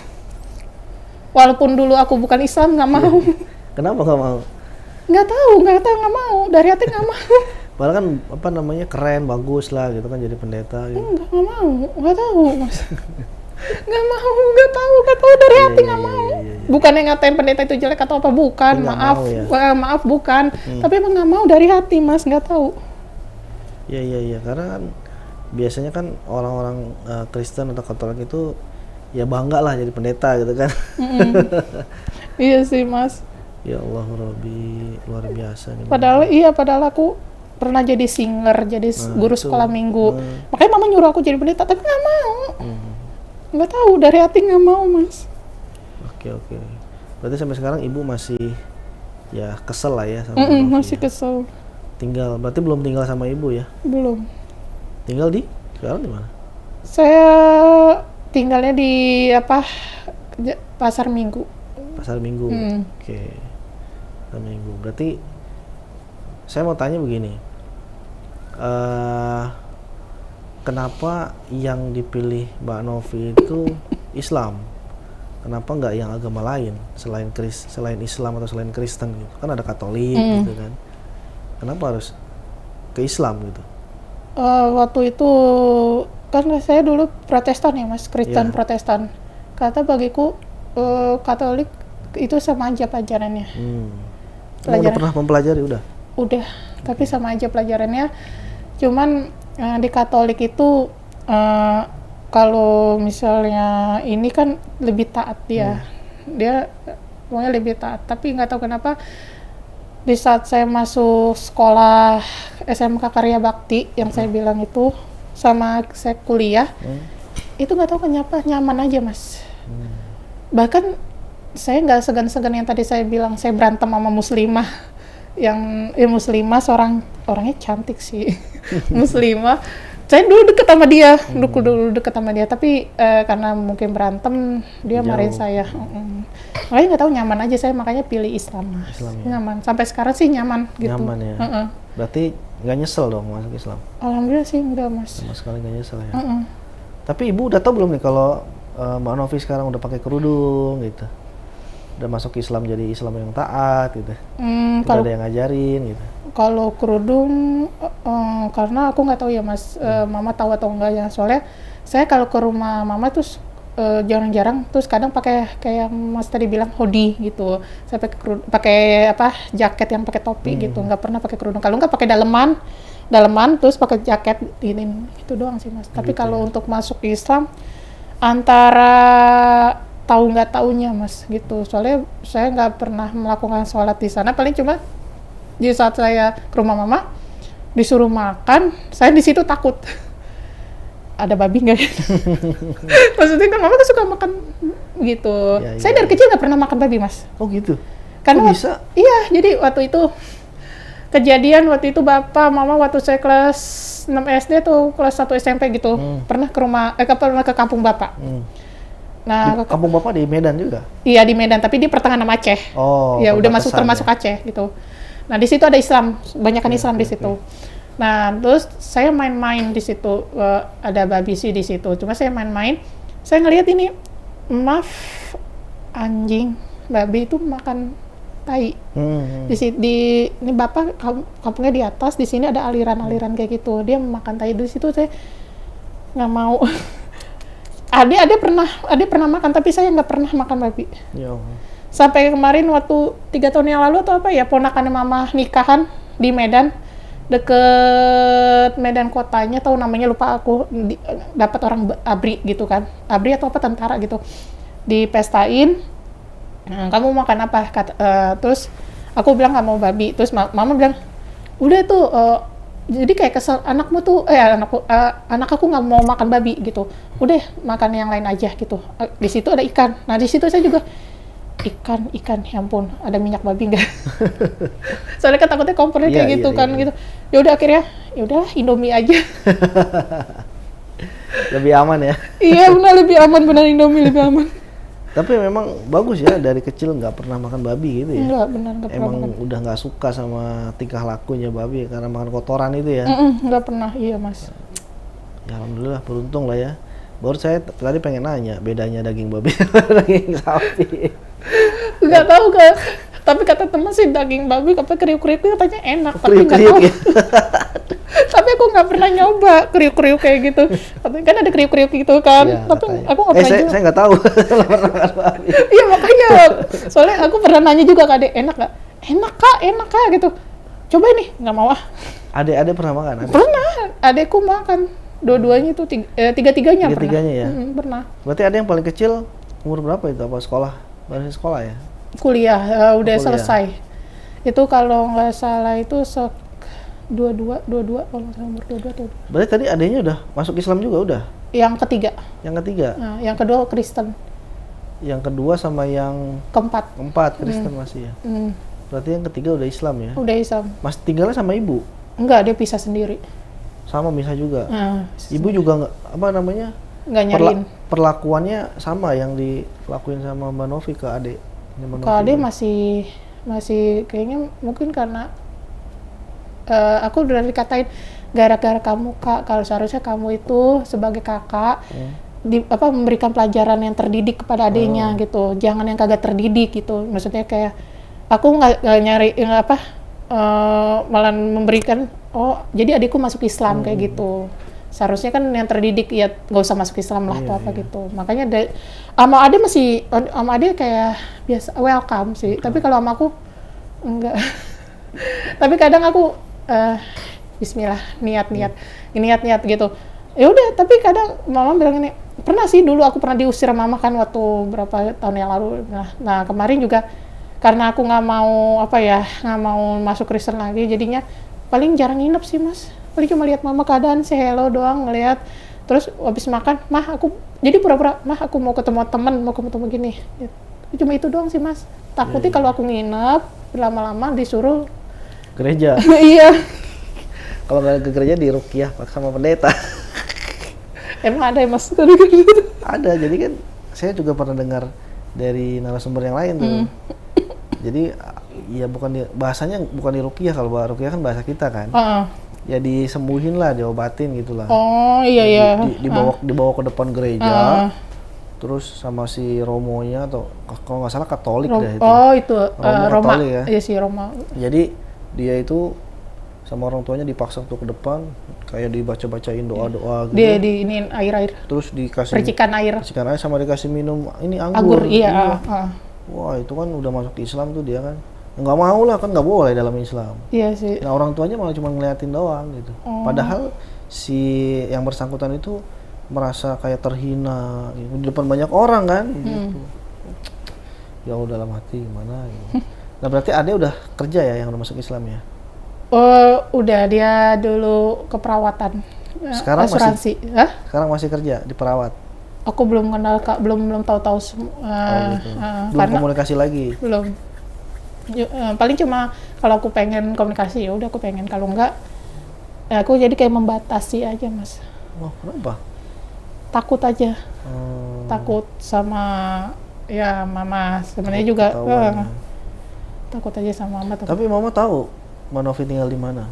[SPEAKER 1] Walaupun dulu aku bukan Islam, nggak mau.
[SPEAKER 2] Kenapa nggak mau?
[SPEAKER 1] Nggak tahu, nggak mau. Dari hati nggak mau.
[SPEAKER 2] Padahal kan keren, bagus lah gitu kan jadi pendeta. Gitu.
[SPEAKER 1] Nggak mau, nggak tahu, Mas. nggak tahu dari hati nggak mau. Bukannya ngatain pendeta itu jelek atau apa, bukan. Maaf bukan. Tapi emang nggak mau dari hati, Mas, nggak tahu.
[SPEAKER 2] Iya, karena kan biasanya kan orang-orang Kristen atau Katolik itu ya bangga lah jadi pendeta gitu kan.
[SPEAKER 1] Iya sih, Mas.
[SPEAKER 2] Ya Allah, Robby, luar biasa nih.
[SPEAKER 1] Padahal aku pernah jadi singer, jadi guru sekolah minggu. Makanya Mama nyuruh aku jadi pendeta, tapi nggak mau. Nggak tahu, dari hati nggak mau, Mas.
[SPEAKER 2] Oke. Berarti sampai sekarang ibu masih ya kesel lah ya sama Novi,
[SPEAKER 1] masih kesel.
[SPEAKER 2] Berarti belum tinggal sama ibu ya? Belum. Tinggal sekarang di mana?
[SPEAKER 1] Saya tinggalnya di Pasar Minggu.
[SPEAKER 2] Pasar Minggu. Oke. Pasar Minggu. Berarti saya mau tanya begini. Kenapa yang dipilih Mbak Novi itu Islam? Kenapa nggak yang agama lain selain Islam atau selain Kristen gitu? Kan ada Katolik gitu kan. Kenapa harus ke Islam gitu?
[SPEAKER 1] Waktu itu kan saya dulu Protestan ya, Mas, Kristen Protestan. Kata bagiku Katolik itu sama aja pelajarannya.
[SPEAKER 2] Udah pernah mempelajari udah,
[SPEAKER 1] tapi sama aja pelajarannya. Cuman di Katolik itu kalau misalnya ini kan lebih taat dia pokoknya lebih taat. Tapi nggak tahu kenapa di saat saya masuk sekolah SMK Karya Bakti yang saya bilang itu, sama saya kuliah, itu nggak tahu kenapa nyaman aja, Mas. Bahkan saya nggak segan-segan yang tadi saya bilang, saya berantem sama muslimah. Muslimah orangnya cantik sih. muslimah. Saya dulu deket sama dia, dulu deket sama dia, tapi karena mungkin berantem, dia marahin saya. Makanya nggak tahu, nyaman aja saya, makanya pilih Islam, Mas.
[SPEAKER 2] Islam, ya?
[SPEAKER 1] Nyaman, sampai sekarang sih nyaman gitu.
[SPEAKER 2] Nyaman ya. Berarti nggak nyesel dong masuk Islam?
[SPEAKER 1] Alhamdulillah sih enggak, Mas.
[SPEAKER 2] Sama sekali nggak nyesel ya. Tapi ibu udah tahu belum nih kalau Mbak Novi sekarang udah pakai kerudung gitu? Udah masuk Islam, jadi Islam yang taat gitu? Udah ada yang ngajarin gitu?
[SPEAKER 1] Kalau kerudung, karena aku nggak tahu ya, Mas, Mama tahu atau enggak ya, soalnya saya kalau ke rumah Mama tuh jarang-jarang, terus kadang pakai kayak Mas tadi bilang hoodie gitu. Saya pakai apa, jaket yang pakai topi gitu, nggak pernah pakai kerudung. Kalau nggak pakai daleman, terus pakai jaket ini, itu doang sih, Mas. Tapi
[SPEAKER 2] Gitu
[SPEAKER 1] kalau
[SPEAKER 2] ya.
[SPEAKER 1] untuk masuk Islam, antara tahu nggak taunya, Mas, gitu. Soalnya saya nggak pernah melakukan sholat di sana, paling cuma di saat saya ke rumah Mama disuruh makan, saya di situ takut ada babi nggak ya? Maksudnya kan Mama tuh suka makan gitu.
[SPEAKER 2] Ya,
[SPEAKER 1] Saya dari kecil nggak pernah makan babi, Mas.
[SPEAKER 2] Oh gitu?
[SPEAKER 1] Karena
[SPEAKER 2] Kok bisa?
[SPEAKER 1] Iya, jadi waktu itu kejadian, waktu itu Bapak Mama waktu saya kelas 6 SD tuh, kelas 1 SMP gitu, pernah ke rumah pernah ke kampung Bapak. Nah,
[SPEAKER 2] Kampung Bapak di Medan juga?
[SPEAKER 1] iya di Medan, tapi di pertengahan sama Aceh.
[SPEAKER 2] Oh,
[SPEAKER 1] Ya udah
[SPEAKER 2] perbatasan
[SPEAKER 1] termasuk
[SPEAKER 2] ya.
[SPEAKER 1] Aceh gitu. Nah di situ ada Islam, banyakan Islam di situ. Nah terus saya main-main di situ, ada babi sih di situ. Cuma saya main-main, saya ngelihat ini, maaf, anjing, babi itu makan tai. Ini Bapak kampungnya di atas, di sini ada aliran-aliran kayak gitu. Dia makan tai, di situ saya nggak mau. Ade pernah makan, tapi saya nggak pernah makan babi.
[SPEAKER 2] Ya Allah.
[SPEAKER 1] Sampai kemarin waktu 3 tahun yang lalu atau apa ya, ponakan Mama nikahan di Medan, deket Medan kotanya, tahu namanya lupa aku, dapat orang ABRI gitu kan, ABRI atau apa, tentara gitu, dipestain. Nah, kamu makan apa? Terus aku bilang nggak mau babi, terus Mama bilang udah tuh, jadi kayak kesel, anakmu tuh, anak aku nggak mau makan babi gitu, udah makan yang lain aja gitu. Di situ ada ikan, nah di situ saya juga ikan, ya ampun, ada minyak babi nggak? Soalnya kan takutnya kompornya kayak gitu kan. Gitu. Ya udah akhirnya, ya udah Indomie aja.
[SPEAKER 2] Lebih aman ya.
[SPEAKER 1] Iya benar, lebih aman, benar, Indomie lebih aman.
[SPEAKER 2] Tapi memang bagus ya, dari kecil nggak pernah makan babi gitu ya.
[SPEAKER 1] Enggak, benar, nggak pernah
[SPEAKER 2] Emang
[SPEAKER 1] makan.
[SPEAKER 2] udah nggak suka sama tingkah lakunya babi karena makan kotoran itu ya.
[SPEAKER 1] Nggak pernah, iya Mas.
[SPEAKER 2] Ya alhamdulillah, beruntung lah ya. Baru saya tadi pengen nanya bedanya daging babi sama daging sapi.
[SPEAKER 1] Nggak tahu kan, tapi kata teman sih daging babi apa kriuk-kriuk katanya enak, tapi nggak tahu.
[SPEAKER 2] Ya.
[SPEAKER 1] Tapi aku nggak pernah nyoba kriuk-kriuk kayak gitu. Katanya kan ada kriuk-kriuk gitu kan,
[SPEAKER 2] Ya,
[SPEAKER 1] tapi
[SPEAKER 2] katanya.
[SPEAKER 1] aku nggak pernah
[SPEAKER 2] saya nggak tahu. Pernah makan babi.
[SPEAKER 1] Iya makanya, soalnya aku pernah nanya juga ke adek, enak nggak? Enak kak gitu. Coba nih, nggak mau ah.
[SPEAKER 2] Adek pernah makan?
[SPEAKER 1] Pernah, adekku makan. Dua-duanya itu, tiga-tiganya pernah.
[SPEAKER 2] Tiga-tiganya ya?
[SPEAKER 1] Pernah.
[SPEAKER 2] Berarti ada yang paling kecil umur berapa itu? Apa sekolah? Masih sekolah ya?
[SPEAKER 1] Kuliah, udah
[SPEAKER 2] Kuliah.
[SPEAKER 1] selesai. Itu kalau nggak salah itu 22 kalau nggak salah, umur 22 tuh.
[SPEAKER 2] Berarti tadi adanya udah masuk Islam juga udah?
[SPEAKER 1] Yang ketiga.
[SPEAKER 2] Yang ketiga?
[SPEAKER 1] Nah, yang kedua Kristen.
[SPEAKER 2] Yang kedua sama yang
[SPEAKER 1] Keempat.
[SPEAKER 2] Kristen masih ya? Berarti yang ketiga udah Islam ya?
[SPEAKER 1] Udah Islam.
[SPEAKER 2] Mas tinggalnya sama ibu?
[SPEAKER 1] Enggak, dia pisah sendiri.
[SPEAKER 2] Sama misah juga?
[SPEAKER 1] Nah,
[SPEAKER 2] Ibu juga nggak, apa namanya?
[SPEAKER 1] nggak nyariin.
[SPEAKER 2] Perlakuannya sama yang dilakuin sama Mbak Novi ke adik?
[SPEAKER 1] Kalau dia masih kayaknya mungkin karena aku udah dikatain gara-gara kamu kak, kalau seharusnya kamu itu sebagai kakak memberikan pelajaran yang terdidik kepada adiknya gitu, jangan yang kagak terdidik gitu. Maksudnya kayak aku nggak nyari yang malah memberikan, jadi adikku masuk Islam kayak gitu. Seharusnya kan yang terdidik ya nggak usah masuk Islam lah atau apa gitu. Makanya sama ade kayak biasa welcome sih. Tapi kalau sama aku enggak. Tapi kadang aku Bismillah niat gitu. Ya udah, tapi kadang mama bilang ini, pernah sih dulu aku pernah diusir mama kan waktu berapa tahun yang lalu. Nah kemarin juga karena aku nggak mau masuk Kristen lagi, jadinya paling jarang nginep sih Mas. Paling cuma lihat mama keadaan, say hello doang, ngeliat. Terus habis makan, jadi pura-pura, aku mau ketemu teman, mau ketemu gini. Cuma itu doang sih Mas. Takutnya kalau aku nginep lama-lama disuruh
[SPEAKER 2] gereja.
[SPEAKER 1] iya.
[SPEAKER 2] Kalau nggak ke gereja di ruqyah sama pendeta.
[SPEAKER 1] Emang ada yang masuk dari gitu?
[SPEAKER 2] Ada, jadi kan saya juga pernah dengar dari narasumber yang lain tuh. Jadi ya bahasanya bukan di ruqyah, kalau ruqyah kan bahasa kita kan. Ya disembuhin lah, diobatin gitulah.
[SPEAKER 1] Oh iya iya.
[SPEAKER 2] Dibawa ke depan gereja. Terus sama si romonya atau kalau nggak salah Katolik deh itu.
[SPEAKER 1] Oh itu Roma.
[SPEAKER 2] Katolik ya.
[SPEAKER 1] Iya sih Roma.
[SPEAKER 2] Jadi dia itu sama orang tuanya dipaksa untuk ke depan, kayak dibaca-bacain doa-doa gitu.
[SPEAKER 1] Dia diinin air-air.
[SPEAKER 2] Terus dikasih
[SPEAKER 1] percikan air
[SPEAKER 2] sama dikasih minum ini anggur.
[SPEAKER 1] Iya.
[SPEAKER 2] Wah itu kan udah masuk Islam tuh dia kan. Nggak mau lah, kan nggak boleh dalam Islam.
[SPEAKER 1] Iya sih.
[SPEAKER 2] Nah orang tuanya malah cuma ngeliatin doang gitu. Padahal si yang bersangkutan itu merasa kayak terhina gitu, di depan banyak orang kan gitu. Ya Allah, dalam hati gimana gitu. Nah berarti Ade udah kerja ya yang udah masuk Islam ya?
[SPEAKER 1] Oh udah, dia dulu keperawatan.
[SPEAKER 2] Sekarang
[SPEAKER 1] asuransi.
[SPEAKER 2] Sekarang masih kerja di perawat?
[SPEAKER 1] Aku belum kenal Kak, belum tahu
[SPEAKER 2] gitu.
[SPEAKER 1] Belum
[SPEAKER 2] komunikasi lagi?
[SPEAKER 1] Belum. Paling cuma kalau aku pengen komunikasi ya udah aku pengen, kalau enggak ya aku jadi kayak membatasi aja Mas.
[SPEAKER 2] Oh kenapa?
[SPEAKER 1] Takut aja. Takut sama ya mama sebenarnya juga. Takut aja sama mama.
[SPEAKER 2] Tapi mama tahu Mbak Novi tinggal di mana?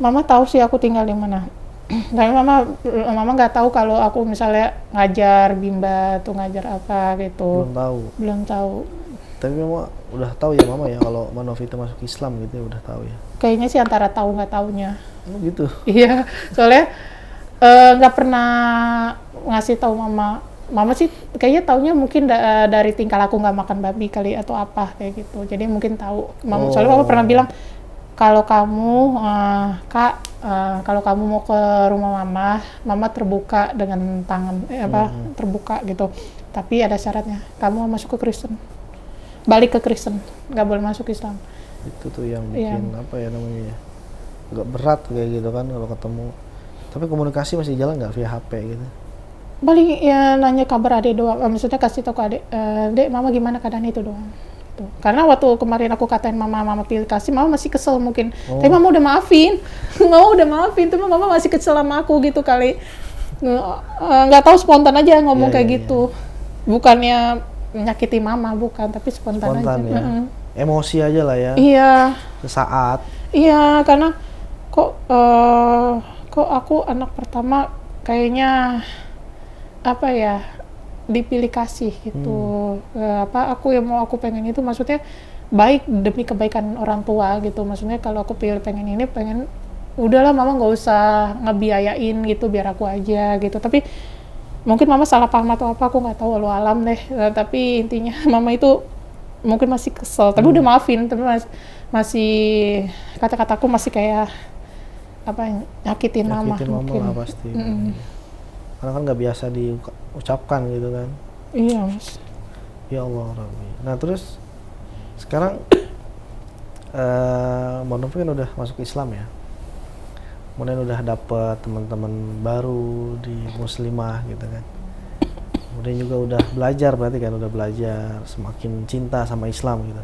[SPEAKER 1] Mama tahu sih aku tinggal di mana. Tapi mama nggak tahu kalau aku misalnya ngajar bimba atau ngajar apa gitu. Belum tahu.
[SPEAKER 2] Tapi mama udah tahu ya mama ya kalau Mbak Novi itu masuk Islam gitu ya, udah tahu ya? Kayaknya
[SPEAKER 1] sih antara tahu nggak taunya.
[SPEAKER 2] Oh gitu?
[SPEAKER 1] Iya, soalnya nggak pernah ngasih tahu mama. Mama sih kayaknya taunya mungkin dari tingkah laku nggak makan babi kali atau apa kayak gitu. Jadi mungkin tahu. Soalnya mama pernah bilang kalau kamu Kak, kalau kamu mau ke rumah mama terbuka dengan tangan terbuka gitu. Tapi ada syaratnya, kamu masuk ke Kristen, balik ke Kristen, nggak boleh masuk Islam.
[SPEAKER 2] Itu tuh yang bikin apa ya namanya ya, agak berat kayak gitu kan kalau ketemu. Tapi komunikasi masih jalan nggak via HP gitu?
[SPEAKER 1] Paling ya nanya kabar adek doang, maksudnya kasih tahu ke adek, dek mama gimana keadaan itu doang. Gitu. Karena waktu kemarin aku katain mama pilih kasih, mama masih kesel mungkin. Tapi mama udah maafin, tapi mama masih kesel sama aku gitu kali. Nggak tahu, spontan aja ngomong kayak gitu. Bukannya menyakiti mama, bukan, tapi spontan aja.
[SPEAKER 2] Ya. Emosi aja lah ya.
[SPEAKER 1] Iya.
[SPEAKER 2] Sesaat.
[SPEAKER 1] Iya, karena kok aku anak pertama kayaknya apa ya, dipilih kasih gitu. Aku yang mau aku pengen itu maksudnya baik demi kebaikan orang tua gitu. Maksudnya kalau aku pengen ini, udahlah mama nggak usah ngebiayain gitu, biar aku aja gitu. Tapi mungkin mama salah paham atau apa, aku nggak tahu, walau alam deh. Tapi intinya mama itu mungkin masih kesel, tapi udah maafin, tapi masih kata-kataku masih kayak apa, nyakitin mama mungkin.
[SPEAKER 2] Lah pasti. Karena kan nggak biasa diucapkan gitu kan.
[SPEAKER 1] Iya Mas.
[SPEAKER 2] Ya Allah Rabbi. Nah terus sekarang Mbak Novi kan udah masuk Islam ya, kemudian udah dapet teman-teman baru di muslimah gitu kan, kemudian juga udah belajar, berarti kan udah belajar semakin cinta sama Islam gitu.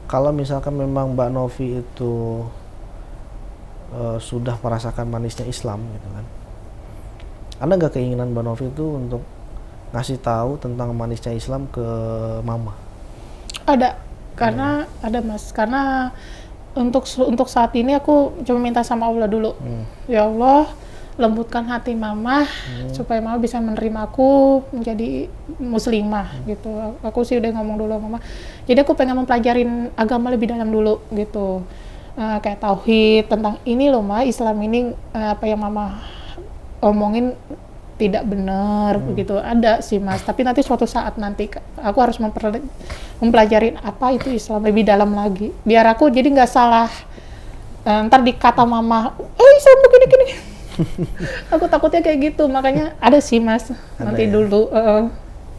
[SPEAKER 2] Kalau misalkan memang Mbak Novi itu sudah merasakan manisnya Islam gitu kan, ada nggak keinginan Mbak Novi itu untuk ngasih tahu tentang manisnya Islam ke mama? Ada,
[SPEAKER 1] karena ada Mas, karena untuk saat ini aku cuma minta sama Allah dulu. Ya Allah, lembutkan hati mama supaya mama bisa menerima aku menjadi muslimah gitu. Aku sih udah ngomong dulu sama mama. Jadi aku pengen mempelajarin agama lebih dalam dulu gitu. Kayak tauhid tentang ini loh Ma, Islam ini apa yang mama omongin tidak benar begitu. Ada sih Mas, tapi nanti suatu saat nanti aku harus mempelajari apa itu Islam lebih dalam lagi, biar aku jadi nggak salah ntar dikata mama Islam begini-gini. Aku takutnya kayak gitu, makanya ada sih Mas, nanti ya? Dulu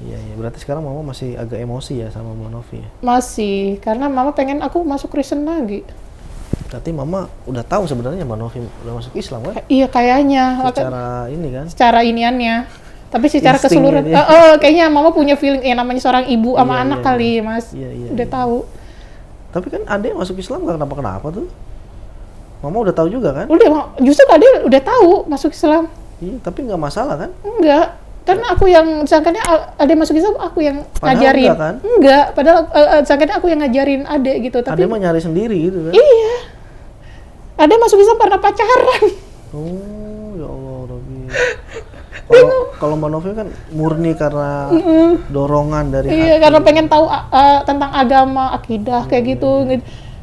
[SPEAKER 2] Iya, berarti sekarang mama masih agak emosi ya sama Mbak Novi ya?
[SPEAKER 1] Masih, karena mama pengen aku masuk Kristen lagi.
[SPEAKER 2] Berarti mama udah tahu sebenarnya Mbak Novi udah masuk Islam kan?
[SPEAKER 1] Iya kayaknya.
[SPEAKER 2] Secara ini kan? Secara
[SPEAKER 1] iniannya. Tapi secara keseluruhan, kayaknya mama punya feeling, namanya seorang ibu sama anak kali Mas.
[SPEAKER 2] Iya.
[SPEAKER 1] Udah tahu.
[SPEAKER 2] Tapi kan adek masuk Islam gak kenapa-kenapa tuh. Mama udah tahu juga kan?
[SPEAKER 1] Udah, justru tadi udah tahu masuk Islam.
[SPEAKER 2] Iya, tapi nggak masalah kan?
[SPEAKER 1] Enggak, karena aku yang sangkanya ada masuk Islam, aku yang
[SPEAKER 2] Padahal
[SPEAKER 1] ngajarin.
[SPEAKER 2] enggak kan?
[SPEAKER 1] Enggak, padahal sangkanya aku yang ngajarin adek gitu. Tapi
[SPEAKER 2] Adek mah nyari sendiri gitu kan?
[SPEAKER 1] iya, adek masuk Islam karena pacaran.
[SPEAKER 2] Oh, ya Allah, Robi. Kalau Mbak Novi kan murni karena dorongan dari
[SPEAKER 1] Iya,
[SPEAKER 2] hati.
[SPEAKER 1] karena pengen tahu tentang agama, akidah kayak gitu.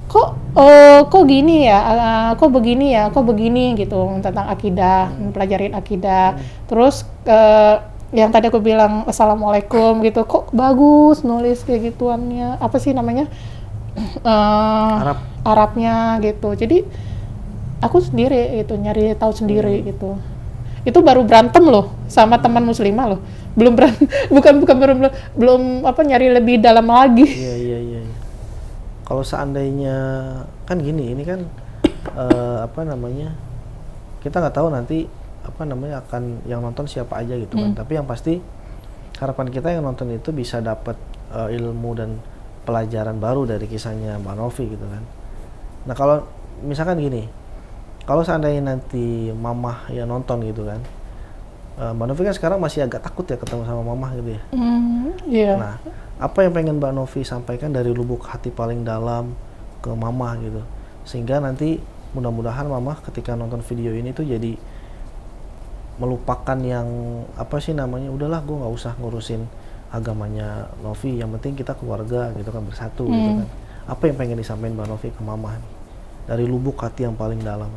[SPEAKER 1] Kok gini ya, kok begini ya, kok begini gitu tentang akidah, mempelajarin akidah. Terus yang tadi aku bilang assalamualaikum gitu, kok bagus nulis kayak gituannya, apa sih namanya, Arabnya gitu. Jadi aku sendiri itu nyari tahu sendiri gitu. Itu baru berantem loh sama teman muslimah loh, belum belum apa nyari lebih dalam lagi.
[SPEAKER 2] Iya. Kalau seandainya kan gini, ini kan apa namanya, kita nggak tahu nanti apa namanya akan yang nonton siapa aja gitu kan. Tapi yang pasti harapan kita yang nonton itu bisa dapat ilmu dan pelajaran baru dari kisahnya Mbak Novi gitu kan. Nah kalau misalkan gini, kalau seandainya nanti mamah yang nonton gitu kan, Mbak Novi kan sekarang masih agak takut ya ketemu sama mamah gitu ya.
[SPEAKER 1] Iya.
[SPEAKER 2] Nah, apa yang pengen Mbak Novi sampaikan dari lubuk hati paling dalam ke mamah gitu, sehingga nanti mudah-mudahan mamah ketika nonton video ini tuh jadi melupakan yang apa sih namanya, udahlah gue nggak usah ngurusin agamanya Novi, yang penting kita keluarga gitu kan, bersatu gitu kan. Apa yang pengen disampaikan Mbak Novi ke mamah nih, dari lubuk hati yang paling dalam?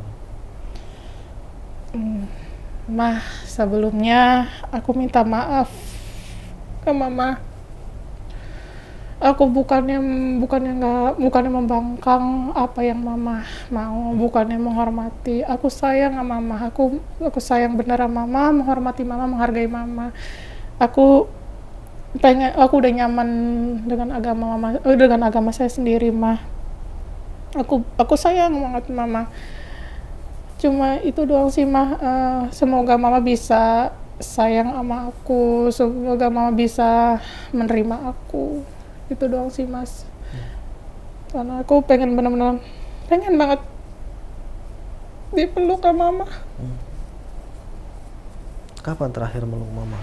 [SPEAKER 1] Mah, sebelumnya aku minta maaf ke mama. Aku bukannya membangkang apa yang mama mau, bukannya menghormati. Aku sayang sama mama. Aku sayang beneran mama, menghormati mama, menghargai mama. Aku udah nyaman dengan agama mama, dengan agama saya sendiri, mah. Aku sayang banget mama. Cuma itu doang sih, mah. Semoga mama bisa sayang sama aku, semoga mama bisa menerima aku. Itu doang sih, Mas. Karena aku pengen banget dipeluk sama mama.
[SPEAKER 2] Kapan terakhir meluk mama?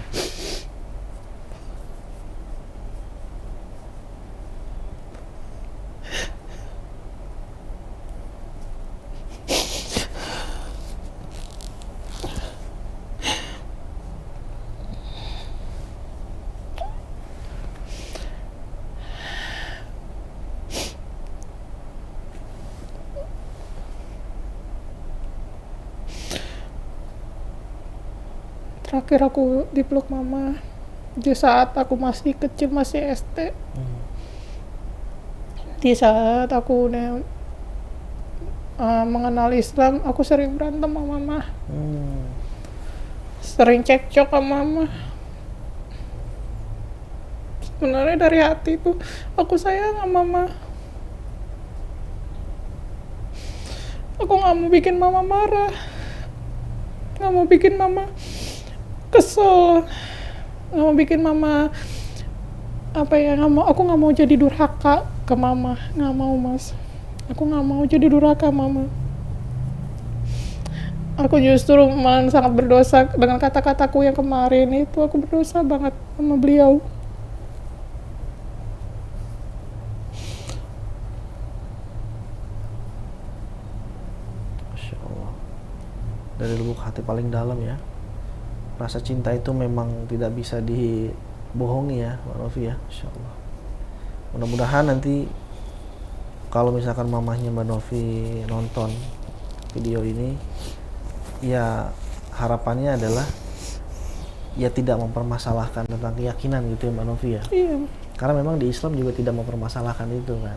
[SPEAKER 1] Terakhir aku dipeluk mama di saat aku masih kecil, masih SD. Di saat aku udah mengenal Islam, aku sering berantem sama mama. Sering cekcok sama mama. Sebenarnya dari hati tuh aku sayang sama mama. Aku nggak mau bikin mama marah, nggak mau bikin mama kesel, nggak mau bikin mama aku nggak mau jadi durhaka ke mama, nggak mau, Mas. Aku nggak mau jadi durhaka mama. Aku justru malah sangat berdosa dengan kata-kataku yang kemarin itu. Aku berdosa banget sama beliau.
[SPEAKER 2] Masya Allah, dari lubuk hati paling dalam ya. Rasa cinta itu memang tidak bisa dibohongi ya, Mbak Novi ya. Insya Allah. Mudah-mudahan nanti kalau misalkan mamahnya Mbak Novi nonton video ini, ya harapannya adalah ya tidak mempermasalahkan tentang keyakinan gitu ya Mbak Novi ya.
[SPEAKER 1] Iya.
[SPEAKER 2] Karena memang di Islam juga tidak mempermasalahkan itu kan.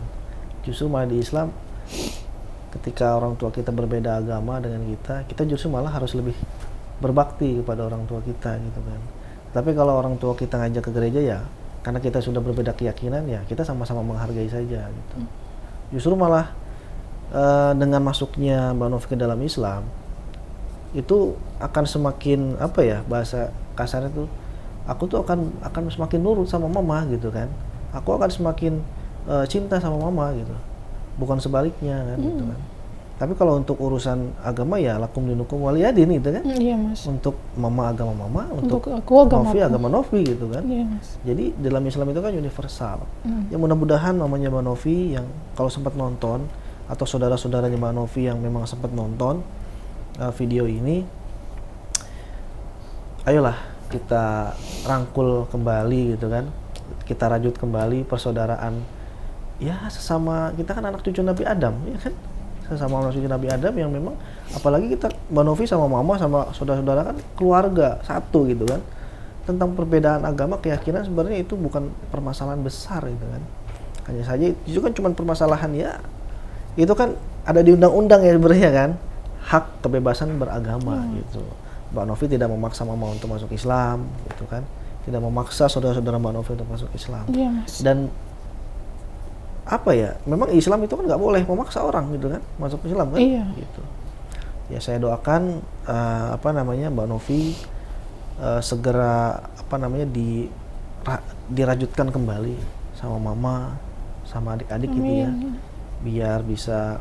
[SPEAKER 2] Justru malah di Islam ketika orang tua kita berbeda agama dengan kita justru malah harus lebih berbakti kepada orang tua kita gitu kan. Tapi kalau orang tua kita ngajak ke gereja ya karena kita sudah berbeda keyakinan ya kita sama-sama menghargai saja gitu. Justru malah dengan masuknya Mbak Novi ke dalam Islam itu akan semakin apa ya, bahasa kasarnya tuh, aku tuh akan semakin nurut sama mama gitu kan. Aku akan semakin cinta sama mama gitu. bukan sebaliknya kan gitu kan. Tapi kalau untuk urusan agama ya lakum dinukum waliyadin gitu kan.
[SPEAKER 1] Iya Mas.
[SPEAKER 2] Untuk mama agama mama, untuk
[SPEAKER 1] aku agama
[SPEAKER 2] Novi
[SPEAKER 1] aku.
[SPEAKER 2] agama Novi gitu kan.
[SPEAKER 1] Iya Mas.
[SPEAKER 2] Jadi dalam Islam itu kan universal. Ya mudah-mudahan mamanya Mbak Novi yang kalau sempat nonton atau saudara-saudaranya Mbak Novi yang memang sempat nonton video ini, ayolah kita rangkul kembali gitu kan. Kita rajut kembali persaudaraan. Ya sesama kita kan anak cucu Nabi Adam, ya kan? Sesama anak cucu Nabi Adam yang memang apalagi kita Mbak Novi sama mama sama saudara-saudara kan keluarga satu gitu kan. Tentang perbedaan agama keyakinan sebenarnya itu bukan permasalahan besar gitu kan. Hanya saja itu kan cuma permasalahan ya itu kan ada di undang-undang ya sebenarnya kan, hak kebebasan beragama gitu. Mbak Novi tidak memaksa mama untuk masuk Islam gitu kan, tidak memaksa saudara-saudara Mbak Novi untuk masuk Islam.
[SPEAKER 1] Iya Mas.
[SPEAKER 2] Dan apa ya, memang Islam itu kan nggak boleh memaksa orang gitu kan masuk Islam kan.
[SPEAKER 1] Iya.
[SPEAKER 2] Gitu ya, saya doakan Mbak Novi segera dirajutkan kembali sama mama sama adik-adik gitu ya, biar bisa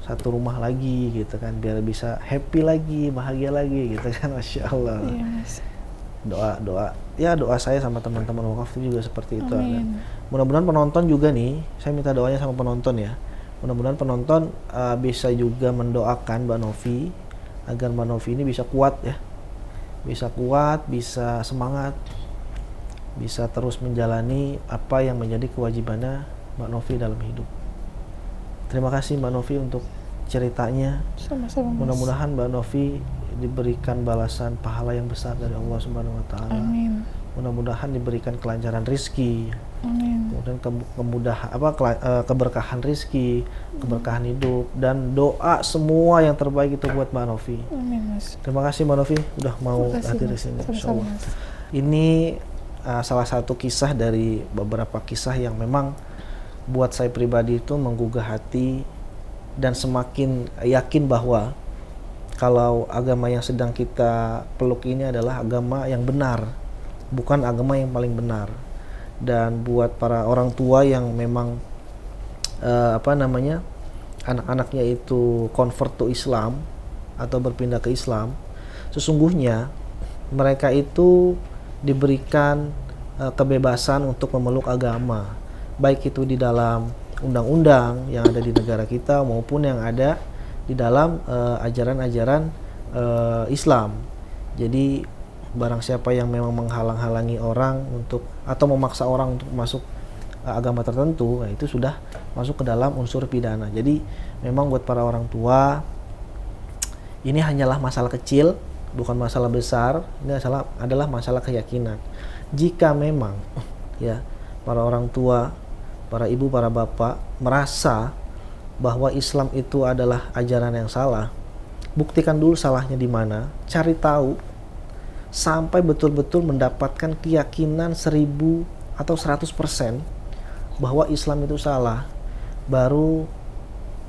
[SPEAKER 2] satu rumah lagi gitu kan, biar bisa happy lagi, bahagia lagi gitu kan. Masya Allah.
[SPEAKER 1] Iya Mas.
[SPEAKER 2] Doa saya sama teman-teman wakaf itu juga seperti itu kan.
[SPEAKER 1] Amin.
[SPEAKER 2] Mudah-mudahan penonton juga nih, saya minta doanya sama penonton ya, mudah-mudahan penonton bisa juga mendoakan Mbak Novi agar Mbak Novi ini bisa kuat ya, bisa kuat, bisa semangat, bisa terus menjalani apa yang menjadi kewajibannya Mbak Novi dalam hidup. Terima kasih Mbak Novi untuk ceritanya.
[SPEAKER 1] Sama-sama Mas.
[SPEAKER 2] Mudah-mudahan Mbak Novi diberikan balasan pahala yang besar dari Allah Subhanahu wa taala.
[SPEAKER 1] Amin.
[SPEAKER 2] Mudah-mudahan diberikan kelancaran rezeki.
[SPEAKER 1] Amin.
[SPEAKER 2] Kemudian keberkahan rezeki, keberkahan hidup, dan doa semua yang terbaik itu buat Mbak Novi.
[SPEAKER 1] Amin Mas.
[SPEAKER 2] Terima kasih Mbak Novi udah mau
[SPEAKER 1] Terima kasih,
[SPEAKER 2] hadir di
[SPEAKER 1] Mas.
[SPEAKER 2] sini.
[SPEAKER 1] Sama-sama,
[SPEAKER 2] Insyaallah.
[SPEAKER 1] Mas.
[SPEAKER 2] Ini salah satu kisah dari beberapa kisah yang memang buat saya pribadi itu menggugah hati dan semakin yakin bahwa kalau agama yang sedang kita peluk ini adalah agama yang benar, bukan agama yang paling benar. Dan buat para orang tua yang memang anak-anaknya itu convert to Islam atau berpindah ke Islam, sesungguhnya mereka itu diberikan kebebasan untuk memeluk agama, baik itu di dalam undang-undang yang ada di negara kita maupun yang ada di dalam ajaran-ajaran Islam. Jadi barang siapa yang memang menghalang-halangi orang untuk atau memaksa orang untuk masuk agama tertentu, nah itu sudah masuk ke dalam unsur pidana. Jadi memang buat para orang tua ini hanyalah masalah kecil, bukan masalah besar. Ini adalah masalah keyakinan. Jika memang ya para orang tua, para ibu, para bapak merasa bahwa Islam itu adalah ajaran yang salah, buktikan dulu salahnya di mana, cari tahu sampai betul-betul mendapatkan keyakinan 1000 atau 100% bahwa Islam itu salah, baru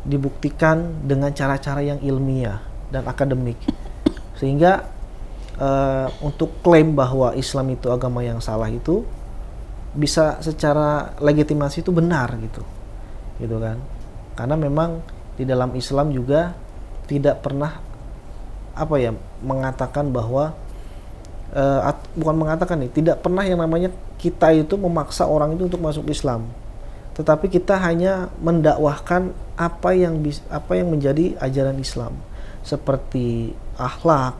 [SPEAKER 2] dibuktikan dengan cara-cara yang ilmiah dan akademik, sehingga untuk klaim bahwa Islam itu agama yang salah itu bisa secara legitimasi itu benar gitu kan. Karena memang di dalam Islam juga tidak pernah mengatakan bahwa tidak pernah yang namanya kita itu memaksa orang itu untuk masuk Islam, tetapi kita hanya mendakwahkan apa yang menjadi ajaran Islam, seperti akhlak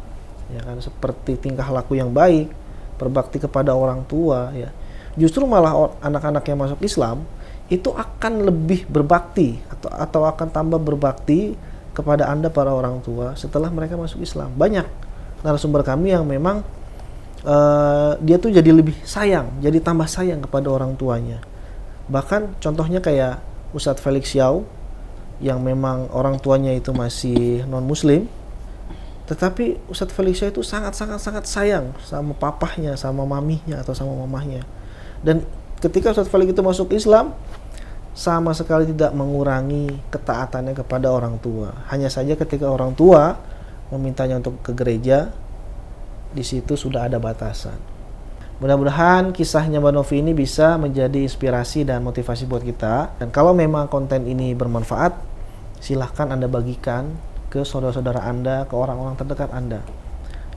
[SPEAKER 2] ya kan, seperti tingkah laku yang baik, berbakti kepada orang tua ya. Justru malah anak-anak yang masuk Islam itu akan lebih berbakti atau akan tambah berbakti kepada Anda para orang tua setelah mereka masuk Islam. Banyak narasumber kami yang memang dia tuh jadi lebih sayang, jadi tambah sayang kepada orang tuanya. Bahkan contohnya kayak Ustadz Felix Yau yang memang orang tuanya itu masih non-muslim, tetapi Ustadz Felix Yau itu sangat sayang sama papahnya, sama mamihnya atau sama mamahnya. Dan ketika Ustadz Felix itu masuk Islam, sama sekali tidak mengurangi ketaatannya kepada orang tua. Hanya saja ketika orang tua memintanya untuk ke gereja, di situ sudah ada batasan. Mudah-mudahan kisahnya Mbak Novi ini bisa menjadi inspirasi dan motivasi buat kita. Dan kalau memang konten ini bermanfaat, silahkan Anda bagikan ke saudara-saudara Anda, ke orang-orang terdekat Anda.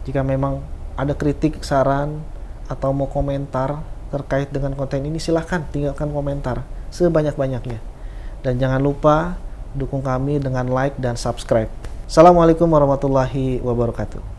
[SPEAKER 2] Jika memang ada kritik, saran, atau mau komentar terkait dengan konten ini, silahkan tinggalkan komentar sebanyak-banyaknya. Dan jangan lupa dukung kami dengan like dan subscribe. Assalamualaikum warahmatullahi wabarakatuh.